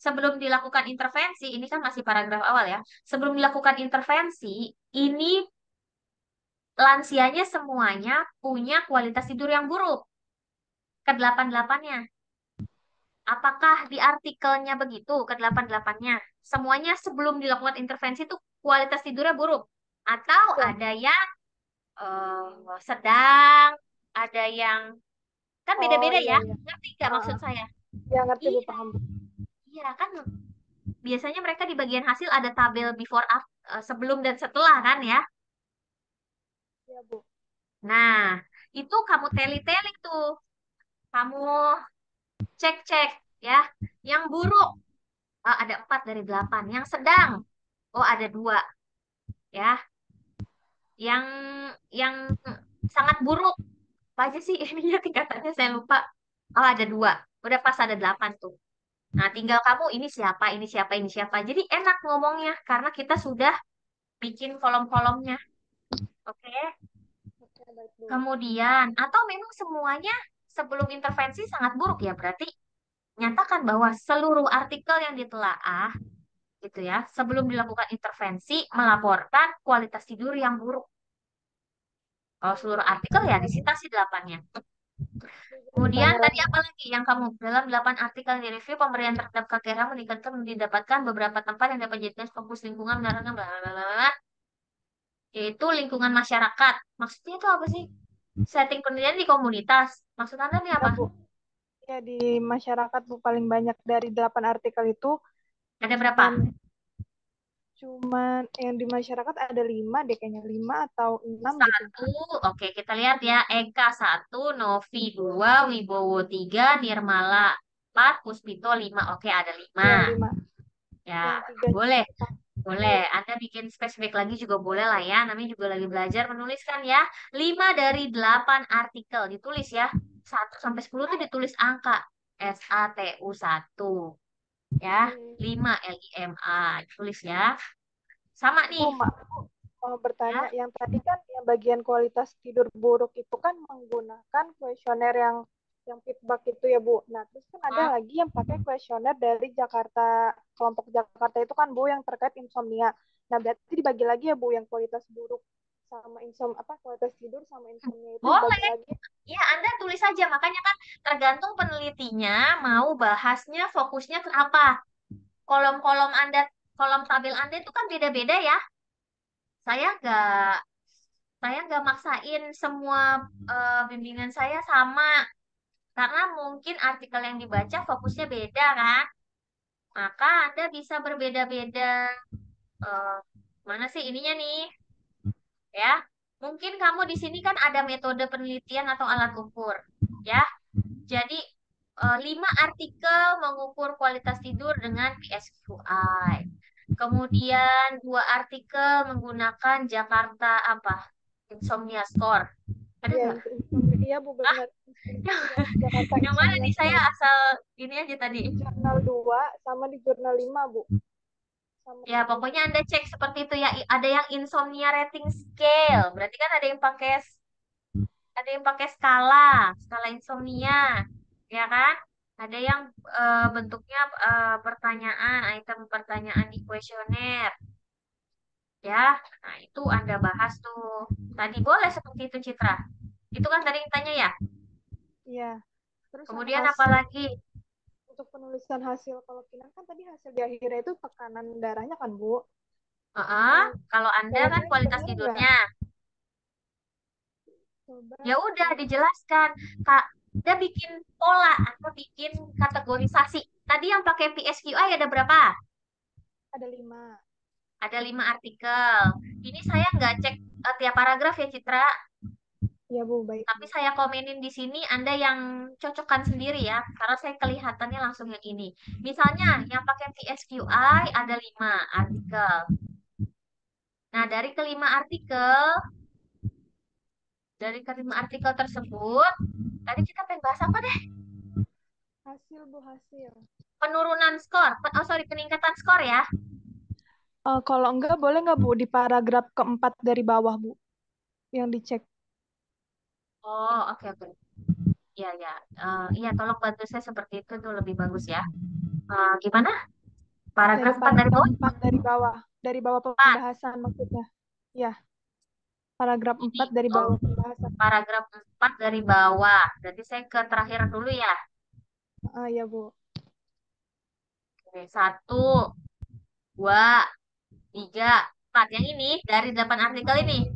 [SPEAKER 1] sebelum dilakukan intervensi, ini kan masih paragraf awal ya. Sebelum dilakukan intervensi, ini lansianya semuanya punya kualitas tidur yang buruk ke delapan-delapannya. Apakah di artikelnya begitu ke delapan-delapannya? Semuanya sebelum dilakukan intervensi itu kualitas tidurnya buruk. Atau
[SPEAKER 4] Ya,
[SPEAKER 1] ada yang sedang, ada yang kan
[SPEAKER 4] oh
[SPEAKER 1] beda-beda
[SPEAKER 4] iya
[SPEAKER 1] ya.
[SPEAKER 4] iya.
[SPEAKER 1] Ngerti nggak
[SPEAKER 4] Ah,
[SPEAKER 1] maksud
[SPEAKER 4] ah.
[SPEAKER 1] saya?
[SPEAKER 4] Ya ngerti Bu,
[SPEAKER 1] Iya,
[SPEAKER 4] paham Bu.
[SPEAKER 1] iya kan biasanya mereka di bagian hasil ada tabel before sebelum dan setelah kan ya.
[SPEAKER 4] Iya Bu.
[SPEAKER 1] Nah, itu kamu teli-teli tuh. Kamu cek-cek ya. Yang buruk ada 4 dari 8. Yang sedang ada 2 ya. Yang yang sangat buruk apa aja sih ininya tingkatannya saya lupa. Oh ada 2. Udah pas ada 8 tuh. Nah, tinggal kamu ini siapa, ini siapa, ini siapa. Jadi enak ngomongnya karena kita sudah bikin kolom-kolomnya. Oke.
[SPEAKER 4] Oke, baik Bu.
[SPEAKER 1] Kemudian, atau memang semuanya sebelum intervensi sangat buruk ya, berarti nyatakan bahwa seluruh artikel yang ditelaah gitu ya, sebelum dilakukan intervensi melaporkan kualitas tidur yang buruk. Kalau seluruh artikel ya disita sih 8-nya. Kemudian
[SPEAKER 4] Tanya
[SPEAKER 1] tadi
[SPEAKER 4] lagi.
[SPEAKER 1] apa lagi yang kamu dalam 8 artikel yang direview pemberian terhadap KKR meningkatkan didapatkan beberapa tempat yang dapat dijadikan fokus lingkungan menerangkan bla bla bla bla, yaitu lingkungan masyarakat. Maksudnya itu apa sih? Setting penelitian di komunitas. Maksud Anda nih
[SPEAKER 4] Ya
[SPEAKER 1] apa?
[SPEAKER 4] Bu. Ya di masyarakat Bu paling banyak dari 8 artikel itu
[SPEAKER 1] Ada berapa?
[SPEAKER 4] cuman cuman yang di masyarakat ada 5 deh kayaknya 5 atau 6 gitu.
[SPEAKER 1] Satu, oke kita lihat ya. Eka satu, Novi dua, Wibowo tiga, Nirmala empat, Puspito lima. Oke ada lima.
[SPEAKER 4] Ya 5.
[SPEAKER 1] Ya
[SPEAKER 4] Yang 3
[SPEAKER 1] boleh, boleh.
[SPEAKER 4] Bu.
[SPEAKER 1] Anda bikin spesifik lagi juga boleh lah ya. Namanya juga lagi belajar menuliskan ya. 5 dari 8 artikel ditulis ya. 1 sampai 10 itu ditulis angka. SATU 1 ya. 5 LIMA ditulis ya. Sama
[SPEAKER 4] Bu,
[SPEAKER 1] nih
[SPEAKER 4] mau bertanya,
[SPEAKER 1] ya.
[SPEAKER 4] yang tadi kan yang bagian kualitas tidur buruk itu kan menggunakan kuesioner yang feedback itu ya Bu. Nah, terus kan ada
[SPEAKER 1] Hmm.
[SPEAKER 4] lagi yang pakai kuesioner dari Jakarta, kelompok Jakarta itu kan Bu yang terkait insomnia. Nah, berarti dibagi lagi ya Bu yang kualitas buruk sama kualitas tidur sama insomnia itu dibagi
[SPEAKER 1] Boleh.
[SPEAKER 4] lagi.
[SPEAKER 1] Ya, Anda tulis saja. Makanya kan tergantung penelitinya mau bahasnya fokusnya ke apa. Kolom-kolom Anda, kolom tabel Anda itu kan beda-beda ya. Saya nggak, saya nggak maksain semua bimbingan saya sama. Karena mungkin artikel yang dibaca fokusnya beda kan. Maka Anda bisa berbeda-beda. eh, Mana sih ininya nih? Ya, mungkin kamu di sini kan ada metode penelitian atau alat ukur. Ya, jadi 5 artikel mengukur kualitas tidur dengan PSQI. Kemudian 2 artikel menggunakan Jakarta apa? Insomnia Score. Ada
[SPEAKER 4] Iya,
[SPEAKER 1] nggak?
[SPEAKER 4] insomnia. Iya Bu
[SPEAKER 1] Hah?
[SPEAKER 4] benar. Jakarta
[SPEAKER 1] Yang mana
[SPEAKER 4] Insomnia
[SPEAKER 1] nih saya
[SPEAKER 4] Score.
[SPEAKER 1] asal ini aja tadi.
[SPEAKER 4] Di jurnal 2 sama di jurnal 5 Bu.
[SPEAKER 1] Ya,
[SPEAKER 4] Summary-nya.
[SPEAKER 1] pokoknya Anda cek seperti itu ya. Ada yang insomnia rating scale. Berarti kan ada yang pakai skala, skala insomnia, ya kan? Ada yang bentuknya pertanyaan, item pertanyaan di kuesioner, ya. Nah, itu Anda bahas tuh. Tadi boleh seperti itu, Citra. Itu kan tadi yang tanya ya.
[SPEAKER 4] Iya. Terus yang
[SPEAKER 1] Kemudian apa
[SPEAKER 4] hasil
[SPEAKER 1] lagi?
[SPEAKER 4] untuk penulisan hasil kalau Kinan kan tadi hasil di akhirnya itu tekanan darahnya kan Bu.
[SPEAKER 1] Heeh,
[SPEAKER 4] Yang
[SPEAKER 1] kalau Anda
[SPEAKER 4] kalau
[SPEAKER 1] kan
[SPEAKER 4] saya
[SPEAKER 1] kualitas
[SPEAKER 4] bener nggak?
[SPEAKER 1] tidurnya,
[SPEAKER 4] Coba
[SPEAKER 1] ya udah
[SPEAKER 4] ya,
[SPEAKER 1] dijelaskan. Kak, dia bikin pola atau bikin kategorisasi. Tadi yang pakai PSQI ada berapa?
[SPEAKER 4] ada 5.
[SPEAKER 1] Ada 5 artikel. Ini saya nggak cek tiap paragraf ya, Citra.
[SPEAKER 4] Ya Bu, baik
[SPEAKER 1] Tapi
[SPEAKER 4] Bu.
[SPEAKER 1] saya komenin di sini, Anda yang cocokkan sendiri ya. Karena saya kelihatannya langsung yang ini. Misalnya, yang pakai PSQI ada 5 artikel. Nah, dari kelima artikel tersebut, tadi kita pengen bahas apa deh?
[SPEAKER 4] Hasil, Bu, hasil.
[SPEAKER 1] Penurunan skor. Oh, sorry, peningkatan skor ya.
[SPEAKER 4] Kalau enggak, boleh nggak, Bu, di paragraf keempat dari bawah, Bu, yang dicek.
[SPEAKER 1] Oh, oke, oke. Iya, ya. Iya, tolong bantu saya seperti itu tuh lebih bagus ya. Gimana?
[SPEAKER 4] Dari
[SPEAKER 1] Paragraf 4 dari
[SPEAKER 4] paragraf
[SPEAKER 1] bawah?
[SPEAKER 4] 4 dari bawah
[SPEAKER 1] 4.
[SPEAKER 4] pembahasan maksudnya. Ya, paragraf
[SPEAKER 1] Ini,
[SPEAKER 4] 4 dari
[SPEAKER 1] oh,
[SPEAKER 4] bawah pembahasan.
[SPEAKER 1] paragraf 4 dari bawah. Berarti saya ke terakhir dulu ya.
[SPEAKER 4] Ya, Bu.
[SPEAKER 1] Oke, 1, 2, 3, 4. Yang ini dari 8 artikel ini.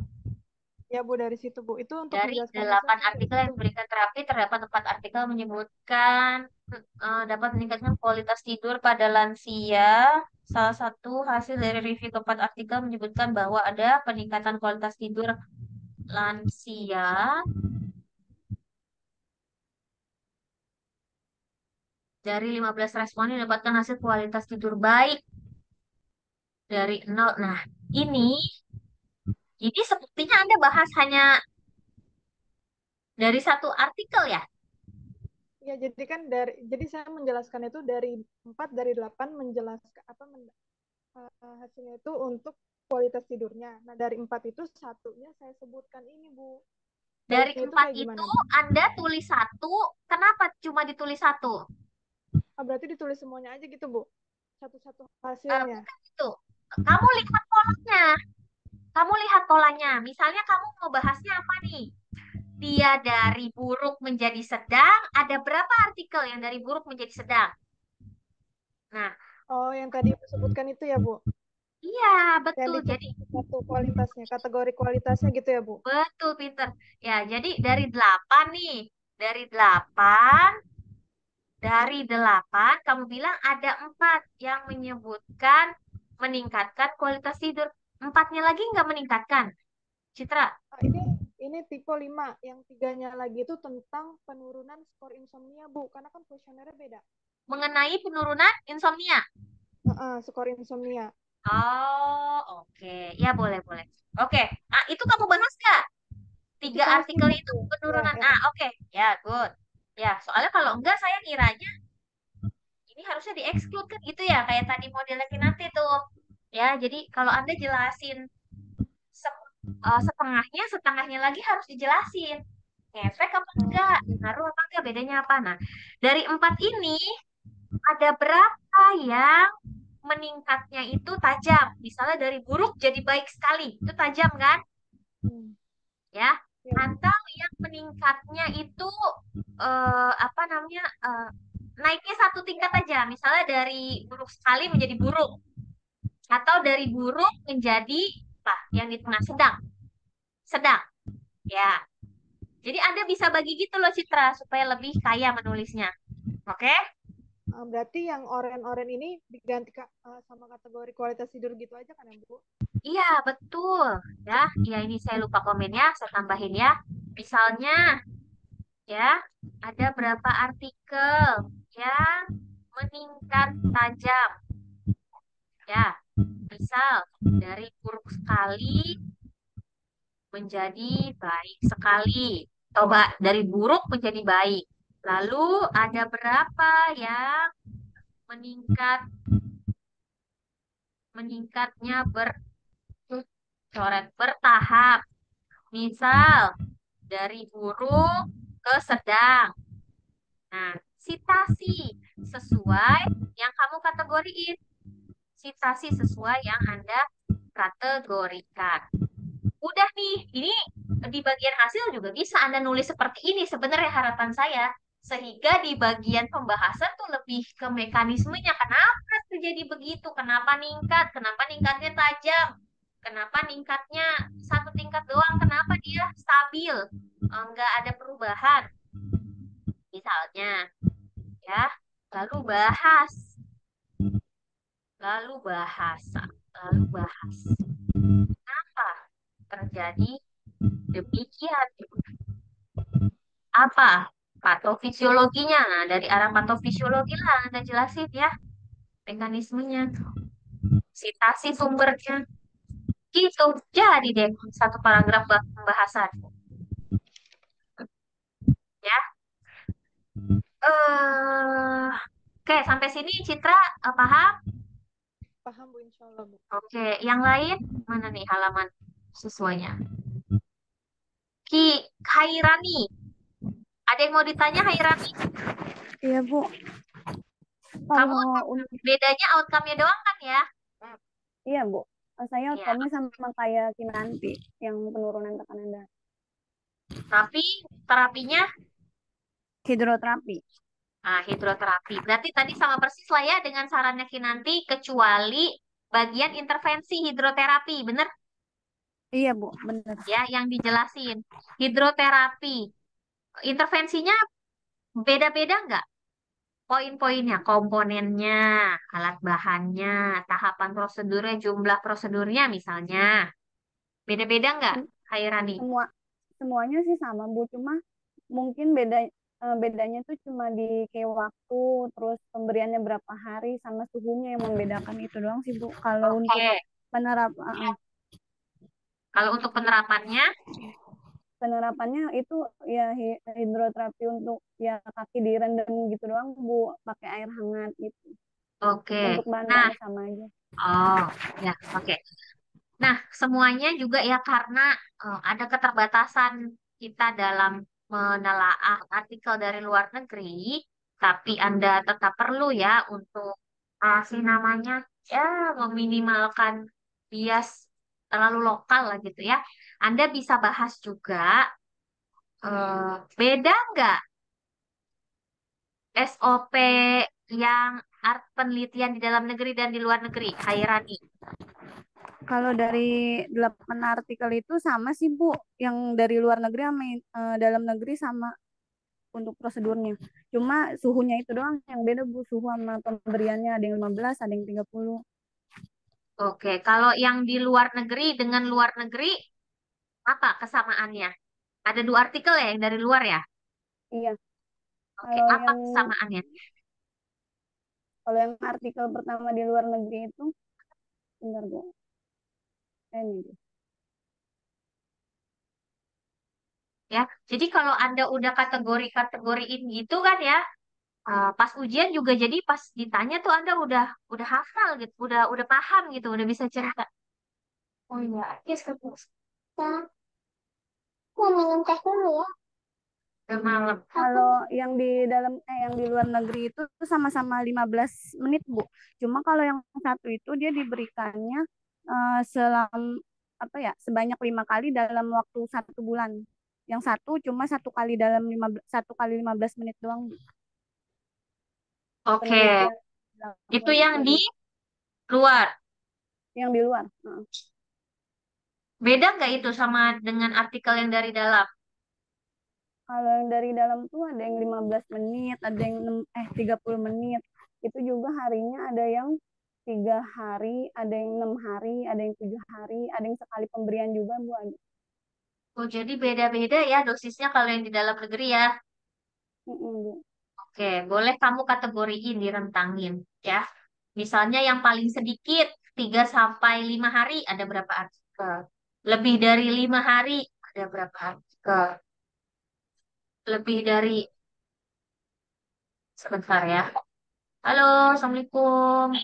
[SPEAKER 4] Ya, Bu, dari situ, Bu. Itu untuk
[SPEAKER 1] Dari
[SPEAKER 4] menjelaskan hasil
[SPEAKER 1] 8
[SPEAKER 4] sampai
[SPEAKER 1] artikel yang
[SPEAKER 4] situ.
[SPEAKER 1] diberikan terapi, terdapat 4 artikel menyebutkan dapat meningkatkan kualitas tidur pada lansia. Salah satu hasil dari review keempat artikel menyebutkan bahwa ada peningkatan kualitas tidur lansia dari 15 responden mendapatkan hasil kualitas tidur baik dari 0. Nah, ini sepertinya Anda bahas hanya dari satu artikel ya?
[SPEAKER 4] Ya, jadi kan jadi saya menjelaskan itu dari 4 dari 8 menjelaskan hasilnya itu untuk kualitas tidurnya. Nah, dari 4 itu satunya saya sebutkan ini, Bu.
[SPEAKER 1] Dari
[SPEAKER 4] Baiknya itu
[SPEAKER 1] 4
[SPEAKER 4] kayak
[SPEAKER 1] itu
[SPEAKER 4] gimana, Bu?
[SPEAKER 1] Anda tulis satu, kenapa cuma ditulis satu?
[SPEAKER 4] Berarti ditulis semuanya aja gitu, Bu. Satu-satu hasilnya.
[SPEAKER 1] Bukan itu. Kamu lihat polanya. Kamu lihat polanya. Misalnya kamu mau bahasnya apa nih? Dia dari buruk menjadi sedang. Ada berapa artikel yang dari buruk menjadi sedang? Nah,
[SPEAKER 4] Oh, yang tadi Ibu sebutkan itu ya, Bu?
[SPEAKER 1] iya
[SPEAKER 4] Yang
[SPEAKER 1] betul.
[SPEAKER 4] dicek
[SPEAKER 1] Jadi
[SPEAKER 4] satu kualitasnya, kategori kualitasnya gitu ya, Bu?
[SPEAKER 1] betul, Peter. Ya, jadi dari 8 nih. Dari 8, kamu bilang ada 4 yang menyebutkan meningkatkan kualitas tidur. Empatnya lagi nggak meningkatkan, Citra.
[SPEAKER 4] Ini tipe 5. Yang tiganya lagi itu tentang penurunan skor insomnia, Bu. Karena kan kuesionernya beda.
[SPEAKER 1] Mengenai penurunan insomnia.
[SPEAKER 4] Skor insomnia.
[SPEAKER 1] Oh, oke. Ya, boleh, boleh. Oke. Nah, itu kamu bahas nggak?
[SPEAKER 4] Itu
[SPEAKER 1] 3
[SPEAKER 4] saya
[SPEAKER 1] artikel
[SPEAKER 4] singgung,
[SPEAKER 1] itu
[SPEAKER 4] Bu. Ya,
[SPEAKER 1] penurunan.
[SPEAKER 4] ya.
[SPEAKER 1] Oke. Ya, good. Ya, soalnya kalau enggak saya kiranya ini harusnya dieksklud kan gitu ya, kayak tadi modelnya nanti tuh. Ya, jadi kalau Anda jelasin setengahnya, setengahnya lagi harus dijelasin. Ngefek apa enggak? Ngaruh apa enggak? Bedanya apa? Nah, dari 4 ini ada berapa yang meningkatnya itu tajam? Misalnya dari buruk jadi baik sekali, itu tajam kan? Ya.
[SPEAKER 4] Ya.
[SPEAKER 1] Atau yang meningkatnya itu apa namanya? Naiknya satu tingkat aja. Misalnya dari buruk sekali menjadi buruk, atau dari buruk menjadi apa? Yang di tengah sedang. Sedang. Ya. Jadi Anda bisa bagi gitu loh Citra supaya lebih kaya menulisnya. Oke?
[SPEAKER 4] Berarti yang oren-oren ini diganti sama kategori kualitas tidur gitu aja kan ya, Bu?
[SPEAKER 1] Iya, betul. Ya, ya ini saya lupa komen ya, saya tambahin ya. Misalnya, ya, ada berapa artikel yang meningkat tajam. Ya, misal dari buruk sekali menjadi baik sekali. Coba dari buruk menjadi baik. Lalu ada berapa yang meningkatnya coret bertahap. Misal dari buruk ke sedang. Nah, sitasi sesuai yang kamu kategoriin. Sitasi sesuai yang Anda kategorikan. Udah nih, ini di bagian hasil juga bisa Anda nulis seperti ini sebenarnya harapan saya. Sehingga di bagian pembahasan tuh lebih ke mekanismenya. Kenapa terjadi begitu? Kenapa ningkat? Kenapa ningkatnya tajam? Kenapa ningkatnya satu tingkat doang? Kenapa dia stabil? Nggak ada perubahan. Misalnya, ya. Lalu bahas. Lalu bahasa. Lalu bahas. Kenapa terjadi demikian? Apa patofisiologinya? Nah, dari arah patofisiologi lah Anda jelasin ya mekanismenya, sitasi sumbernya. Gitu, jadi deh satu paragraf pembahasan. Ya, oke sampai sini Citra paham?
[SPEAKER 4] Paham Bu, insya Allah Bu.
[SPEAKER 1] Oke, yang lain mana nih halaman sesuainya? Ki Hairani, ada yang mau ditanya Hairani?
[SPEAKER 2] Iya Bu,
[SPEAKER 1] Kamu
[SPEAKER 2] kalau
[SPEAKER 1] bedanya outcome-nya doang kan ya?
[SPEAKER 2] iya Bu, saya
[SPEAKER 1] Ya,
[SPEAKER 2] outcome-nya sama kayak Kinanti yang penurunan tekanan darah.
[SPEAKER 1] tapi terapinya
[SPEAKER 2] Hidroterapi.
[SPEAKER 1] hidroterapi. Berarti tadi sama persis lah ya dengan sarannya Kinanti, kecuali bagian intervensi hidroterapi, bener
[SPEAKER 2] Iya Bu, bener.
[SPEAKER 1] ya yang dijelasin. Hidroterapi, intervensinya beda-beda nggak? Poin-poinnya, komponennya, alat bahannya, tahapan prosedurnya, jumlah prosedurnya misalnya. Beda-beda nggak,
[SPEAKER 2] Sem-
[SPEAKER 1] Hairani?
[SPEAKER 2] Semua semuanya sih sama Bu, cuma mungkin bedanya tuh cuma di kayak waktu, terus pemberiannya berapa hari sama suhunya yang membedakan itu doang sih Bu. Kalau untuk
[SPEAKER 1] Oke, kalau untuk penerapannya,
[SPEAKER 2] penerapannya itu ya hidroterapi untuk ya kaki direndam gitu doang Bu, pakai air hangat gitu.
[SPEAKER 1] oke.
[SPEAKER 2] Untuk bahan
[SPEAKER 1] Nah,
[SPEAKER 2] bahannya sama aja.
[SPEAKER 1] oh, ya, oke. Nah, semuanya juga ya karena ada keterbatasan kita dalam menelaah artikel dari luar negeri, tapi Anda tetap perlu ya untuk si namanya ya meminimalkan bias terlalu lokal lah gitu ya. Anda bisa bahas juga beda nggak SOP yang penelitian di dalam negeri dan di luar negeri, Hairani?
[SPEAKER 2] Kalau dari 8 artikel itu sama sih Bu, yang dari luar negeri sama dalam negeri sama untuk prosedurnya. Cuma suhunya itu doang yang beda Bu, suhu sama pemberiannya ada yang 15, ada yang 30.
[SPEAKER 1] Oke, kalau yang di luar negeri dengan luar negeri, apa kesamaannya? Ada dua artikel ya yang dari luar ya?
[SPEAKER 2] Iya,
[SPEAKER 1] Oke,
[SPEAKER 2] kalau
[SPEAKER 1] apa
[SPEAKER 2] yang
[SPEAKER 1] kesamaannya?
[SPEAKER 2] kalau yang artikel pertama di luar negeri itu, bentar Bu, ini Bu.
[SPEAKER 1] Ya, jadi kalau Anda udah kategoriin gitu kan ya, pas ujian juga jadi pas ditanya tuh Anda udah hafal gitu, udah paham gitu, udah bisa cerita. Oh iya, yes, kita mau minum teh dulu ya. Udah malam.
[SPEAKER 2] Kalau yang di luar negeri itu tuh sama-sama 15 menit, Bu. Cuma kalau yang satu itu dia diberikannya selam apa ya, sebanyak 5 kali dalam waktu 1 bulan. Yang satu cuma satu kali 15 menit doang, Bu.
[SPEAKER 1] Oke,
[SPEAKER 2] Penelitian
[SPEAKER 1] itu
[SPEAKER 2] dilakukan
[SPEAKER 1] yang di
[SPEAKER 2] dari
[SPEAKER 1] luar.
[SPEAKER 2] yang di luar.
[SPEAKER 1] Beda nggak itu sama dengan artikel yang dari dalam?
[SPEAKER 2] Kalau yang dari dalam tuh ada yang 15 menit, ada yang 30 menit. Itu juga harinya ada yang 3 hari, ada yang 6 hari, ada yang 7 hari, ada yang sekali pemberian juga Bu.
[SPEAKER 1] Oh, jadi beda-beda ya dosisnya kalau yang di dalam negeri ya.
[SPEAKER 2] Bu.
[SPEAKER 1] Oke, boleh kamu kategoriin, direntangin ya. Misalnya yang paling sedikit 3 sampai 5 hari ada berapa artikel? Lebih dari 5 hari ada berapa artikel? Lebih dari sebentar ya. Halo, Assalamualaikum.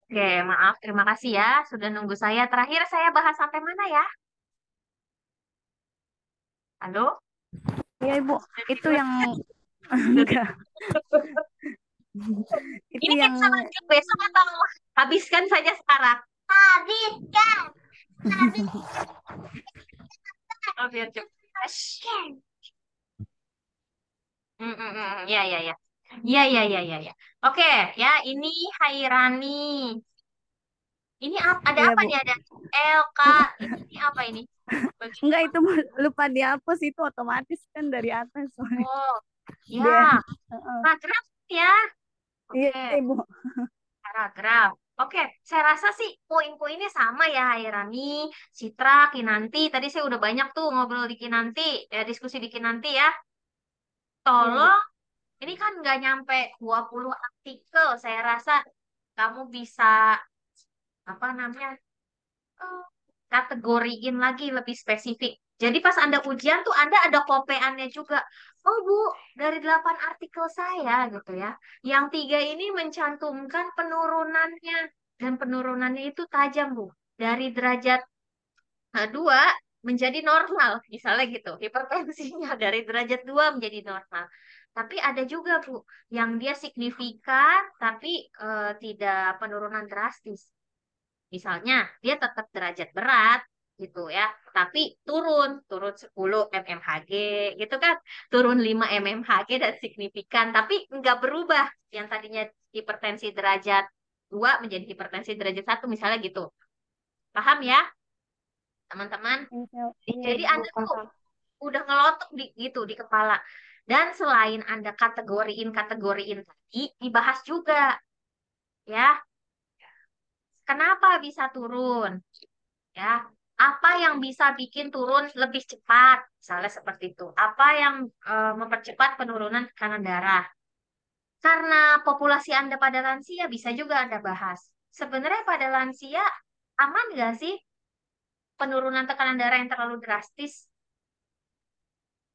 [SPEAKER 1] Oke, maaf, terima kasih ya sudah nunggu saya. Terakhir saya bahas sampai mana ya? Halo?
[SPEAKER 2] Iya Ibu,
[SPEAKER 1] Sudah
[SPEAKER 2] itu
[SPEAKER 1] tidur?
[SPEAKER 2] yang
[SPEAKER 1] Sudah
[SPEAKER 2] enggak,
[SPEAKER 1] tidur.
[SPEAKER 2] itu
[SPEAKER 1] Ini
[SPEAKER 2] yang
[SPEAKER 1] kita lanjut besok atau habiskan saja sekarang? Habiskan. Oh, biar cepat. Ya, ya, ya. Ya, ya, ya, ya, ya. Oke, ya, ini Hairani. Ini ada
[SPEAKER 2] iya
[SPEAKER 1] apa
[SPEAKER 2] Bu.
[SPEAKER 1] nih? Ada LK. Ini apa ini? Bagian
[SPEAKER 2] Enggak
[SPEAKER 1] apa?
[SPEAKER 2] itu lupa dihapus itu otomatis kan dari atas soalnya.
[SPEAKER 1] Oh,
[SPEAKER 2] Dia,
[SPEAKER 1] ya.
[SPEAKER 2] heeh.
[SPEAKER 1] Paragraf ya.
[SPEAKER 2] Iya
[SPEAKER 1] Oke,
[SPEAKER 2] Ibu.
[SPEAKER 1] paragraf. Oke, saya rasa sih poin-poinnya sama ya, Hairani, Citra, Kinanti. Tadi saya udah banyak tuh ngobrol di Kinanti, diskusi di Kinanti ya.
[SPEAKER 2] Iya Bu.
[SPEAKER 1] Tolong, ini kan nggak nyampe 20 artikel. Saya rasa kamu bisa, apa namanya, eh, kategoriin lagi lebih spesifik. Jadi pas Anda ujian tuh Anda ada kopeannya juga. Oh Bu, dari 8 artikel saya gitu ya. Yang 3 ini mencantumkan penurunannya. Dan penurunannya itu tajam Bu. Dari derajat 2 menjadi normal. Misalnya gitu. Hipertensinya dari derajat 2 menjadi normal. Tapi ada juga Bu, yang dia signifikan tapi tidak penurunan drastis. Misalnya, dia tetap derajat berat gitu ya, tapi turun 10 mmHg gitu kan, turun 5 mmHg dan signifikan, tapi nggak berubah yang tadinya hipertensi derajat 2 menjadi hipertensi derajat 1 misalnya gitu. Paham ya, teman-teman?
[SPEAKER 4] Iya
[SPEAKER 1] Jadi
[SPEAKER 4] Ibu,
[SPEAKER 1] Anda tuh
[SPEAKER 4] paham.
[SPEAKER 1] udah ngelotok gitu di kepala. Dan selain Anda kategoriin tadi, dibahas juga ya, kenapa bisa turun? Ya, apa yang bisa bikin turun lebih cepat, misalnya seperti itu. Apa yang mempercepat penurunan tekanan darah? Karena populasi Anda pada lansia bisa juga Anda bahas. Sebenarnya pada lansia aman nggak sih penurunan tekanan darah yang terlalu drastis?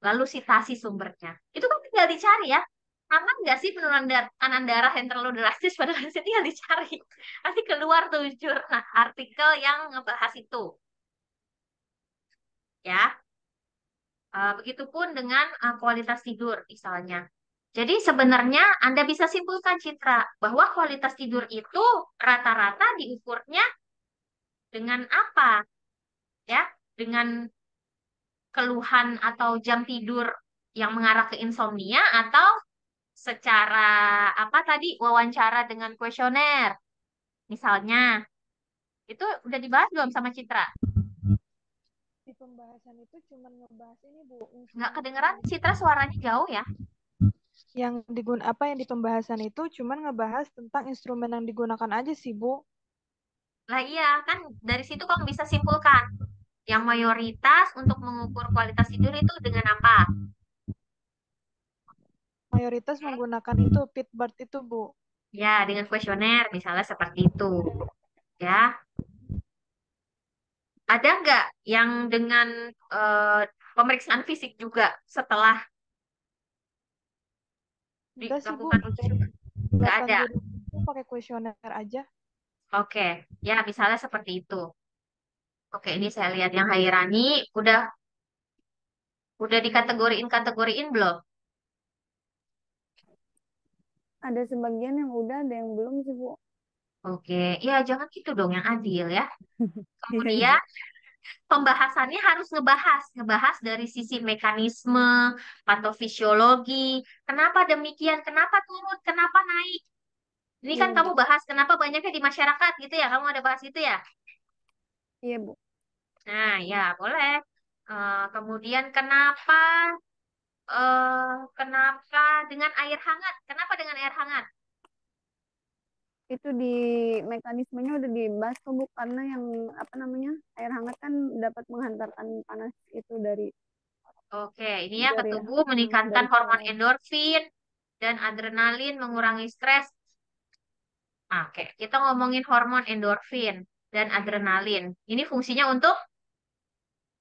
[SPEAKER 1] Lalu sitasi sumbernya. Itu kan tinggal dicari ya. Aman nggak sih penurunan tekanan darah yang terlalu drastis pada lansia, tinggal dicari. Nanti keluar tuh jurnal artikel yang ngebahas itu. Ya. Begitupun dengan kualitas tidur misalnya. Jadi sebenarnya Anda bisa simpulkan Citra bahwa kualitas tidur itu rata-rata diukurnya dengan apa? Ya, dengan keluhan atau jam tidur yang mengarah ke insomnia atau secara apa tadi wawancara dengan kuesioner. Misalnya, itu udah dibahas belum sama Citra?
[SPEAKER 4] Di pembahasan itu cuma ngebahas ini Bu,
[SPEAKER 1] Nggak
[SPEAKER 4] instrumen
[SPEAKER 1] kedengeran Citra, suaranya jauh ya?
[SPEAKER 4] apa yang di pembahasan itu cuma ngebahas tentang instrumen yang digunakan aja sih Bu.
[SPEAKER 1] Lah iya, kan dari situ kamu bisa simpulkan. Yang mayoritas untuk mengukur kualitas tidur itu dengan apa?
[SPEAKER 4] Mayoritas menggunakan itu Fitbit itu Bu.
[SPEAKER 1] Ya, dengan kuesioner, misalnya seperti itu. Ya, ada nggak yang dengan eh, pemeriksaan fisik juga setelah
[SPEAKER 4] Enggak sih Bu,
[SPEAKER 1] dilakukan uji coba? Nggak
[SPEAKER 4] 8
[SPEAKER 1] ada.
[SPEAKER 4] judul itu pakai kuesioner aja.
[SPEAKER 1] Oke, ya misalnya seperti itu. Oke, ini saya lihat yang Hairani udah dikategoriin belum?
[SPEAKER 2] Ada sebagian yang udah, ada yang belum sih Bu.
[SPEAKER 1] Oke, ya jangan gitu dong, yang adil ya.
[SPEAKER 2] Iya
[SPEAKER 1] Kemudian
[SPEAKER 2] Ibu.
[SPEAKER 1] pembahasannya harus ngebahas dari sisi mekanisme, patofisiologi, kenapa demikian, kenapa turun, kenapa naik. Ini kan
[SPEAKER 2] Iya
[SPEAKER 1] kamu
[SPEAKER 2] Bu.
[SPEAKER 1] bahas kenapa banyaknya di masyarakat gitu ya, kamu ada bahas itu ya.
[SPEAKER 2] Iya Bu.
[SPEAKER 1] Nah, ya boleh. Kemudian kenapa dengan air hangat? Kenapa dengan air hangat?
[SPEAKER 2] Itu di mekanismenya udah dibahas kok Bu, karena yang apa namanya, air hangat kan dapat menghantarkan panas itu
[SPEAKER 1] Oke, ini ya ke
[SPEAKER 2] dari
[SPEAKER 1] tubuh meningkatkan
[SPEAKER 2] dari
[SPEAKER 1] hormon
[SPEAKER 2] sel.
[SPEAKER 1] endorfin dan adrenalin, mengurangi stres. Oke, kita ngomongin hormon endorfin dan adrenalin. Ini fungsinya untuk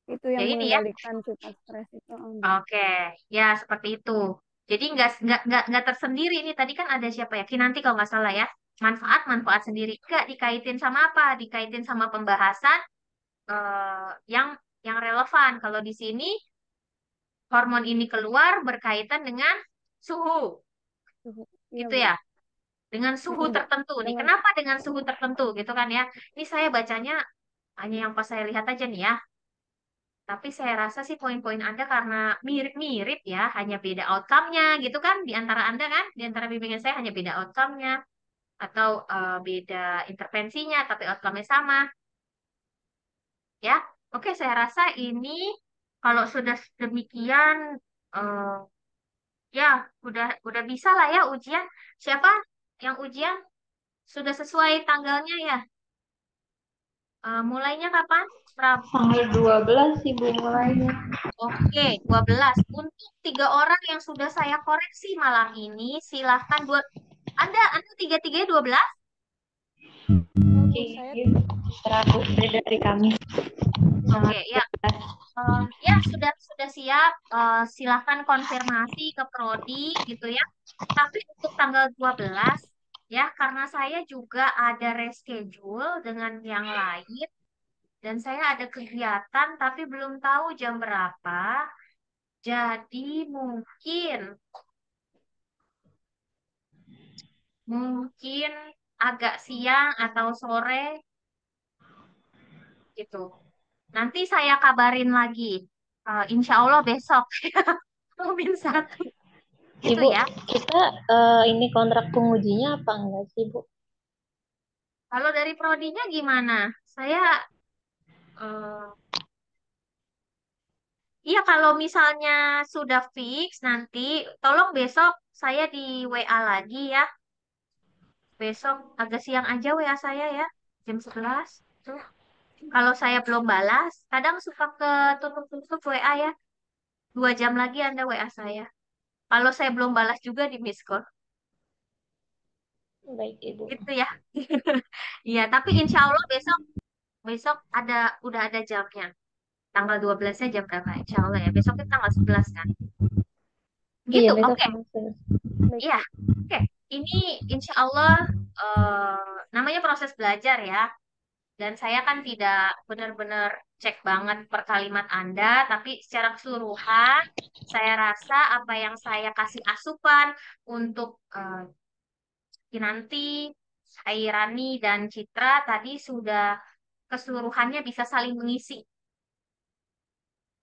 [SPEAKER 2] Itu
[SPEAKER 1] ya
[SPEAKER 2] yang
[SPEAKER 1] ini ya.
[SPEAKER 2] mengendalikan sifat stres itu Bu.
[SPEAKER 1] Oke, ya seperti itu. Jadi nggak tersendiri ini. Tadi kan ada siapa ya? Kinanti kalau nggak salah ya. manfaat sendiri. Enggak dikaitin sama apa? Dikaitin sama pembahasan yang relevan. Kalau di sini hormon ini keluar berkaitan dengan suhu,
[SPEAKER 2] Suhu. Iya,
[SPEAKER 1] gitu
[SPEAKER 2] Bu.
[SPEAKER 1] ya. Dengan suhu
[SPEAKER 2] Mm-mm, Bu.
[SPEAKER 1] tertentu nih.
[SPEAKER 2] Dengan
[SPEAKER 1] Kenapa dengan suhu tertentu gitu kan ya? Ini saya bacanya hanya yang pas saya lihat aja nih ya. Tapi saya rasa sih poin-poin Anda karena mirip-mirip ya, hanya beda outcome-nya gitu kan di antara Anda kan, di antara bimbingan saya hanya beda outcome-nya atau beda intervensinya tapi outcome-nya sama ya. Oke, saya rasa ini kalau sudah demikian eh, ya udah bisa lah ya ujian. Siapa yang ujian? Sudah sesuai tanggalnya ya? Mulainya kapan?
[SPEAKER 3] Tanggal 12 Ibu mulainya.
[SPEAKER 1] Oke, 12. Untuk 3 orang yang sudah saya koreksi malam ini, silahkan buat Anda tiga-tiganya 12?
[SPEAKER 4] Bu, saya
[SPEAKER 3] Terakhir dari kami.
[SPEAKER 1] Oke, ya. Ya, sudah siap. Silahkan konfirmasi ke Prodi gitu ya. Tapi untuk tanggal 12 ya, karena saya juga ada reschedule dengan yang lain dan saya ada kegiatan tapi belum tahu jam berapa. Jadi mungkin agak siang atau sore gitu. Nanti saya kabarin lagi. Insya Allah besok. Min 1. Gitu
[SPEAKER 3] Ibu,
[SPEAKER 1] ya.
[SPEAKER 3] kita ini kontrak pengujinya apa enggak sih, Bu?
[SPEAKER 1] Kalau dari prodinya gimana? Saya, eh, iya kalau misalnya sudah fix nanti, tolong besok saya di WA lagi ya. Besok agak siang aja WA saya ya, jam 11. Tuh. Kalau saya belum balas, kadang suka ke tutup-tutup WA ya. 2 jam lagi Anda WA saya. Kalau saya belum balas juga di miss call.
[SPEAKER 3] Baik, Ibu.
[SPEAKER 1] Gitu ya. Iya, tapi insya Allah besok besok udah ada jamnya. Tanggal 12-nya jam berapa? Insya Allah ya. Besok itu tanggal 11 kan.
[SPEAKER 3] Iya,
[SPEAKER 1] Gitu,
[SPEAKER 3] besok
[SPEAKER 1] oke.
[SPEAKER 3] langsung.
[SPEAKER 2] baik,
[SPEAKER 1] Iya,
[SPEAKER 2] Bu.
[SPEAKER 1] oke. Ini insya Allah namanya proses belajar ya. Dan saya kan tidak benar-benar cek banget per kalimat Anda, tapi secara keseluruhan saya rasa apa yang saya kasih asupan untuk Kinanti, Airani, dan Citra tadi sudah keseluruhannya bisa saling mengisi.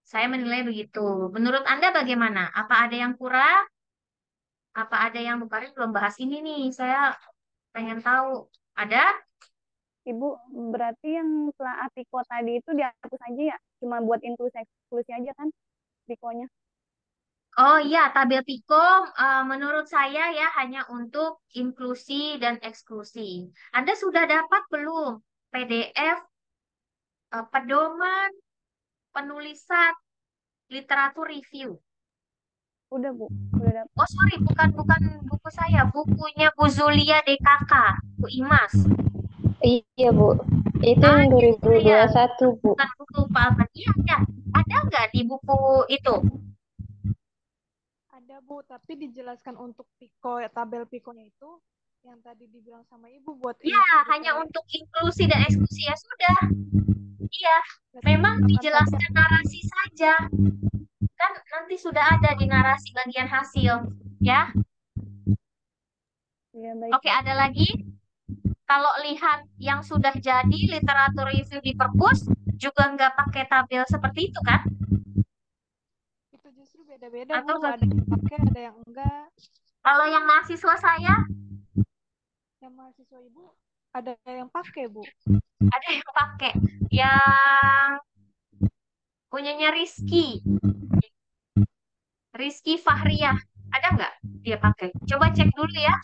[SPEAKER 1] Saya menilai begitu. Menurut Anda bagaimana? Apa ada yang kurang? Apa ada yang bukan belum bahas ini nih? Saya pengen tahu. Ada?
[SPEAKER 2] Ibu, berarti yang telah Atiko tadi itu dihapus aja ya? Cuma buat inklusi eksklusi aja kan, Tikonya?
[SPEAKER 1] Oh iya, tabel Pico menurut saya ya hanya untuk inklusi dan eksklusi. Anda sudah dapat belum PDF pedoman penulisan literatur review?
[SPEAKER 2] Udah, Bu. Udah dapat.
[SPEAKER 1] Oh sorry, bukan bukan buku saya, bukunya Bu Zulia DKK, Bu Imas.
[SPEAKER 3] Iya, Bu. Itu
[SPEAKER 1] Ah,
[SPEAKER 3] yang
[SPEAKER 1] iya,
[SPEAKER 3] 2021, Bu.
[SPEAKER 1] bukan buku Pak Alvan. Iya, iya. Ada nggak di buku itu?
[SPEAKER 4] ada Bu, tapi dijelaskan untuk Piko, tabel Pikonya itu yang tadi dibilang sama Ibu buat
[SPEAKER 1] Ya, hanya
[SPEAKER 4] kriteria.
[SPEAKER 1] untuk inklusi dan eksklusi ya sudah. Iya, memang
[SPEAKER 4] Akan
[SPEAKER 1] dijelaskan narasi saja. Kan nanti sudah ada di narasi bagian hasil, ya.
[SPEAKER 2] Iya, baik,
[SPEAKER 1] Oke, ada lagi? Kalau lihat yang sudah jadi literatur review di perpus juga nggak pakai tabel seperti itu kan?
[SPEAKER 4] itu justru beda-beda Bu,
[SPEAKER 1] Atau
[SPEAKER 4] ada yang pakai, ada yang enggak.
[SPEAKER 1] kalau yang mahasiswa saya
[SPEAKER 4] Yang mahasiswa Ibu ada yang pakai Bu.
[SPEAKER 1] ada yang pakai, yang punyanya Rizky Fahriah, ada nggak dia pakai? Coba cek dulu ya.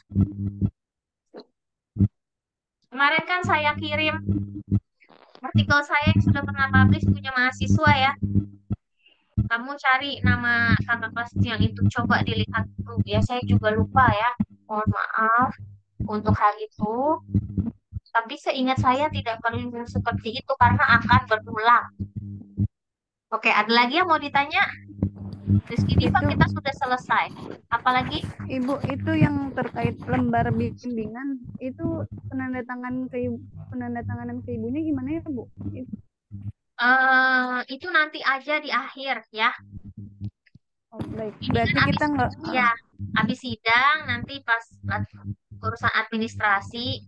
[SPEAKER 1] Kemarin kan saya kirim artikel saya yang sudah pernah publish punya mahasiswa ya. Kamu cari nama kakak kelas yang itu coba dilihat dulu ya. Saya juga lupa ya. Mohon maaf untuk hal itu. Tapi seingat saya tidak perlu seperti itu karena akan berulang. Oke, ada lagi yang mau ditanya? Rizky Diva
[SPEAKER 2] Itu
[SPEAKER 1] kita sudah selesai. Apalagi
[SPEAKER 2] Ibu, itu yang terkait lembar bimbingan itu penandatanganan ke ibunya gimana ya, Bu?
[SPEAKER 1] itu nanti aja di akhir ya.
[SPEAKER 2] Oh, baik.
[SPEAKER 1] Ini kan
[SPEAKER 2] Berarti kita
[SPEAKER 1] habis
[SPEAKER 2] nggak
[SPEAKER 1] ya, habis sidang nanti pas urusan administrasi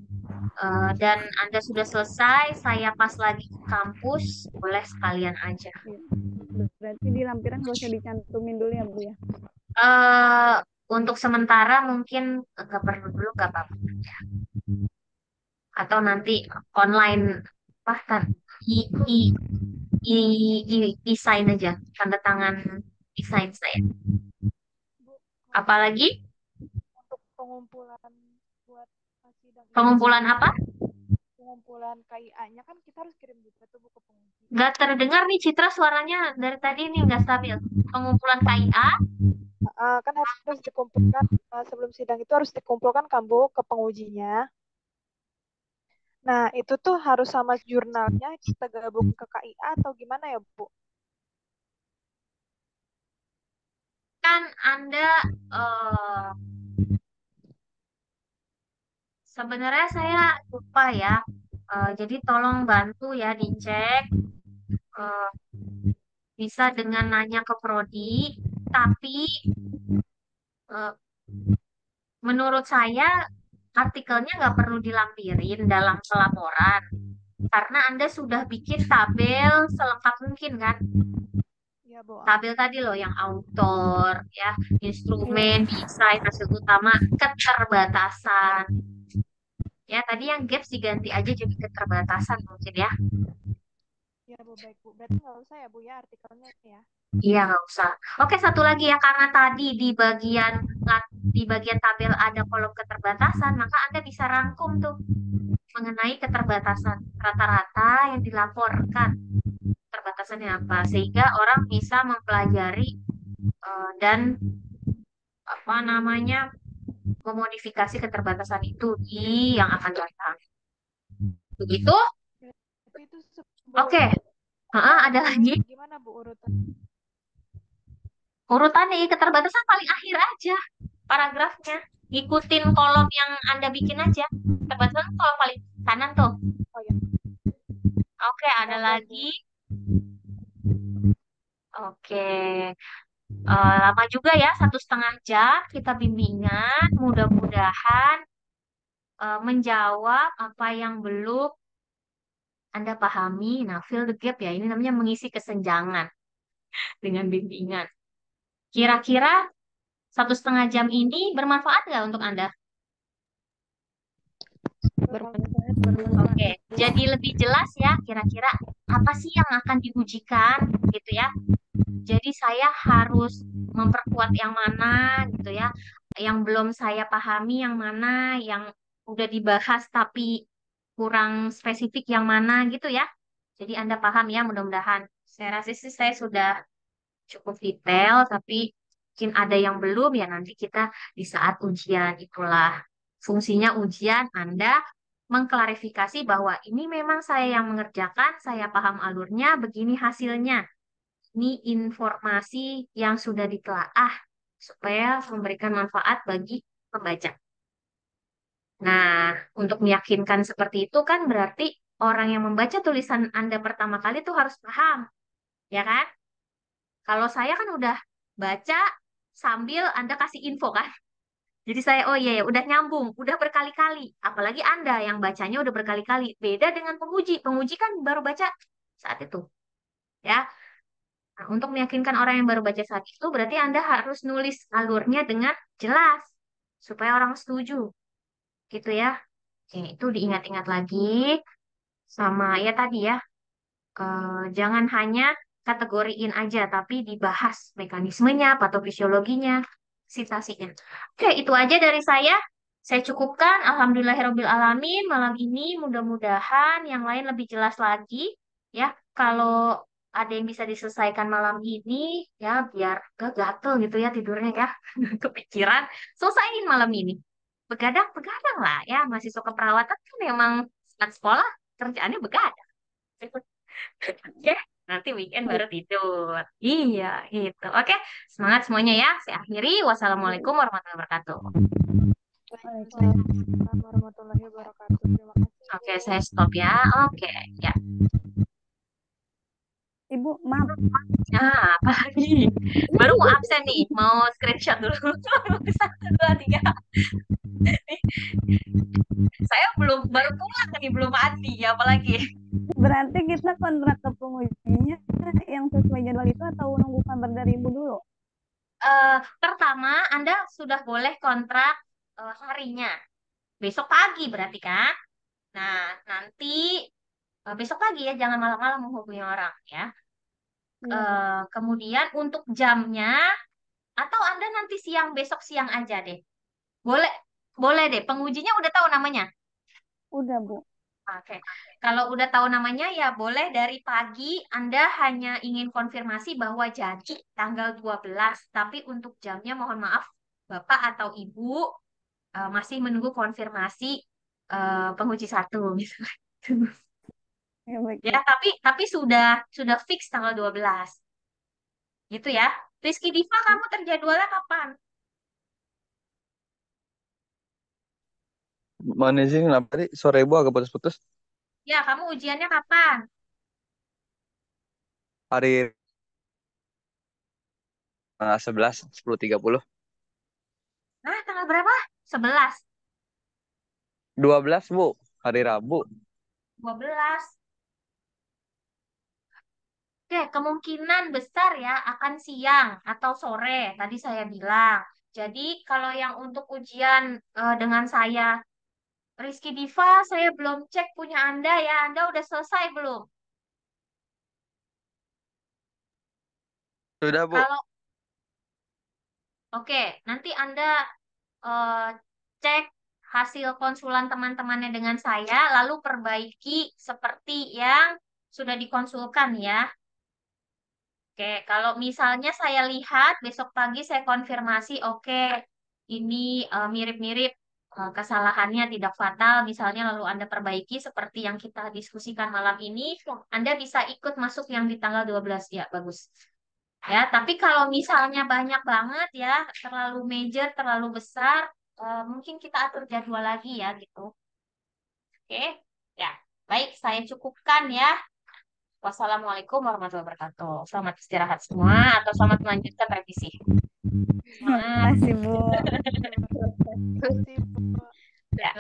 [SPEAKER 1] dan Anda sudah selesai, saya pas lagi ke kampus, boleh sekalian aja.
[SPEAKER 2] iya. Berarti di lampiran nggak usah dicantumin dulu ya, Bu ya?
[SPEAKER 1] eh untuk sementara mungkin nggak perlu dulu, nggak apa-apa. Atau nanti online bahkan i i i, desain aja, tanda tangan desain saya.
[SPEAKER 4] Bu,
[SPEAKER 1] Apalagi
[SPEAKER 4] untuk pengumpulan buat sidang itu
[SPEAKER 1] pengumpulan apa?
[SPEAKER 4] pengumpulan KIA-nya kan kita harus kirim juga tuh Bu ke penguji.
[SPEAKER 1] Nggak terdengar nih Citra, suaranya dari tadi nih nggak stabil. Pengumpulan KIA,
[SPEAKER 4] Kan harus dikumpulkan sebelum sidang itu harus dikumpulkan kan Bu ke pengujinya. Nah, itu tuh harus sama jurnalnya kita gabung ke KIA atau gimana ya, Bu?
[SPEAKER 1] kan Anda eh, sebenarnya saya lupa ya. Jadi tolong bantu ya dicek. Eh, bisa dengan nanya ke prodi, tapi eh, menurut saya artikelnya nggak perlu dilampirin dalam pelaporan karena Anda sudah bikin tabel selengkap mungkin kan.
[SPEAKER 4] Iya, Bu.
[SPEAKER 1] Tabel tadi loh yang autor, ya, instrumen, desain, hasil utama, keterbatasan. Ya, tadi yang gaps diganti aja jadi keterbatasan mungkin ya.
[SPEAKER 4] Iya, Bu, baik, Bu. Berarti nggak usah ya, Bu, ya, artikelnya ya.
[SPEAKER 1] Iya, nggak usah. Oke, satu lagi ya, karena tadi di bagian tabel ada kolom keterbatasan, maka Anda bisa rangkum tuh mengenai keterbatasan rata-rata yang dilaporkan. Keterbatasannya apa? Sehingga orang bisa mempelajari dan apa namanya memodifikasi keterbatasan itu di yang akan datang. Begitu?
[SPEAKER 4] Berarti itu
[SPEAKER 1] Oke. Ada lagi
[SPEAKER 4] gimana, Bu, urutan?
[SPEAKER 1] urutannya keterbatasan paling akhir aja paragrafnya. Ikutin kolom yang Anda bikin aja. Keterbatasan kolom paling kanan tuh.
[SPEAKER 4] Oh ya.
[SPEAKER 1] Oke, ada
[SPEAKER 4] Oke,
[SPEAKER 1] lagi. Oke. Lama juga ya, 1,5 jam kita bimbingan. Mudah-mudahan menjawab apa yang belum Anda pahami. Nah, fill the gap ya. Ini namanya mengisi kesenjangan dengan bimbingan. Kira-kira 1,5 jam ini bermanfaat nggak untuk Anda?
[SPEAKER 3] Bermanfaat.
[SPEAKER 1] Oke, jadi lebih jelas ya kira-kira apa sih yang akan diujikan gitu ya. Jadi saya harus memperkuat yang mana gitu ya. Yang belum saya pahami yang mana, yang udah dibahas tapi kurang spesifik yang mana gitu ya. Jadi Anda paham ya mudah-mudahan. Saya rasa sih saya sudah cukup detail, tapi mungkin ada yang belum ya nanti kita di saat ujian itulah fungsinya ujian Anda mengklarifikasi bahwa ini memang saya yang mengerjakan, saya paham alurnya, begini hasilnya. Ini informasi yang sudah ditelaah supaya memberikan manfaat bagi pembaca. Nah, untuk meyakinkan seperti itu kan berarti orang yang membaca tulisan Anda pertama kali itu harus paham, ya kan? Kalau saya kan udah baca sambil Anda kasih info kan. Jadi saya, oh iya ya, udah nyambung, udah berkali-kali. Apalagi Anda yang bacanya udah berkali-kali. Beda dengan penguji. Penguji kan baru baca saat itu. Ya, nah, untuk meyakinkan orang yang baru baca saat itu, berarti Anda harus nulis alurnya dengan jelas. Supaya orang setuju. Gitu ya. Oke, itu diingat-ingat lagi. Sama ya tadi ya, jangan hanya kategoriin aja, tapi dibahas mekanismenya, patofisiologinya, sitasinya. Oke, itu aja dari saya. Saya cukupkan. Alhamdulillahirabbil alamin. Malam ini mudah-mudahan yang lain lebih jelas lagi. Ya, kalau ada yang bisa diselesaikan malam ini, ya biar gak gatel gitu ya tidurnya ya. Kepikiran. Selesaiin malam ini. Begadang-begadang lah ya. Mahasiswa keperawatan kan memang saat sekolah kerjaannya begadang. Oke, Nanti weekend baru tidur. Iya, gitu. Oke, semangat semuanya ya. Saya akhiri. Wassalamualaikum warahmatullahi wabarakatuh.
[SPEAKER 4] Waalaikumsalam warahmatullahi wabarakatuh. Terima kasih,
[SPEAKER 1] Oke,
[SPEAKER 4] Bu.
[SPEAKER 1] saya stop ya. Oke, ya.
[SPEAKER 2] Ibu, maaf.
[SPEAKER 1] Nah, apa lagi? Baru mau absen nih. Mau screenshot dulu. Satu, dua, tiga. Saya baru pulang nih, belum mandi. Apalagi.
[SPEAKER 2] Berarti kita kontrak ke pengujinya yang sesuai jadwal itu atau nunggu kabar dari ibu dulu?
[SPEAKER 1] Pertama, Anda sudah boleh kontrak harinya. Besok pagi berarti kan? Nah, nanti besok pagi ya, jangan malam-malam menghubungi orang ya.
[SPEAKER 2] Iya, Bu.
[SPEAKER 1] Kemudian untuk jamnya, atau Anda nanti siang, besok siang aja deh. Boleh, boleh deh. Pengujinya udah tahu namanya.
[SPEAKER 2] Udah, Bu.
[SPEAKER 1] Oke. Kalau udah tahu namanya ya boleh dari pagi Anda hanya ingin konfirmasi bahwa jadi tanggal 12. Tapi untuk jamnya mohon maaf Bapak atau Ibu masih menunggu konfirmasi penguji satu gitu.
[SPEAKER 2] Ya, baik,
[SPEAKER 1] Ya,
[SPEAKER 2] Bu.
[SPEAKER 1] tapi sudah fix tanggal 12. Gitu ya. Rizky Diva, kamu terjadwalnya kapan?
[SPEAKER 5] Mana sih kenapa tadi sore ibu agak putus-putus?
[SPEAKER 1] Ya, kamu ujiannya kapan?
[SPEAKER 5] Hari 11, 10.30.
[SPEAKER 1] Nah, tanggal berapa? 11,
[SPEAKER 5] 12 Bu, hari Rabu.
[SPEAKER 1] 12. Oke, kemungkinan besar ya akan siang atau sore, tadi saya bilang. Jadi kalau yang untuk ujian dengan saya, Rizky Diva, saya belum cek punya Anda ya. Anda udah selesai belum?
[SPEAKER 5] Sudah Bu.
[SPEAKER 1] Kalau oke, nanti Anda eh, cek hasil konsulan teman-temannya dengan saya, lalu perbaiki seperti yang sudah dikonsulkan ya. Oke, kalau misalnya saya lihat besok pagi saya konfirmasi, oke, ini mirip-mirip kesalahannya tidak fatal, misalnya lalu Anda perbaiki seperti yang kita diskusikan malam ini, Anda bisa ikut masuk yang di tanggal 12 ya, bagus. Ya, tapi kalau misalnya banyak banget ya, terlalu major, terlalu besar, mungkin kita atur jadwal lagi ya gitu. Oke, ya, baik, saya cukupkan ya. Wassalamualaikum warahmatullahi wabarakatuh. Selamat istirahat semua atau selamat melanjutkan revisi.
[SPEAKER 2] Terima
[SPEAKER 1] Semangat.
[SPEAKER 2] kasih, Bu.
[SPEAKER 4] Terima kasih, Bu.
[SPEAKER 1] Ya.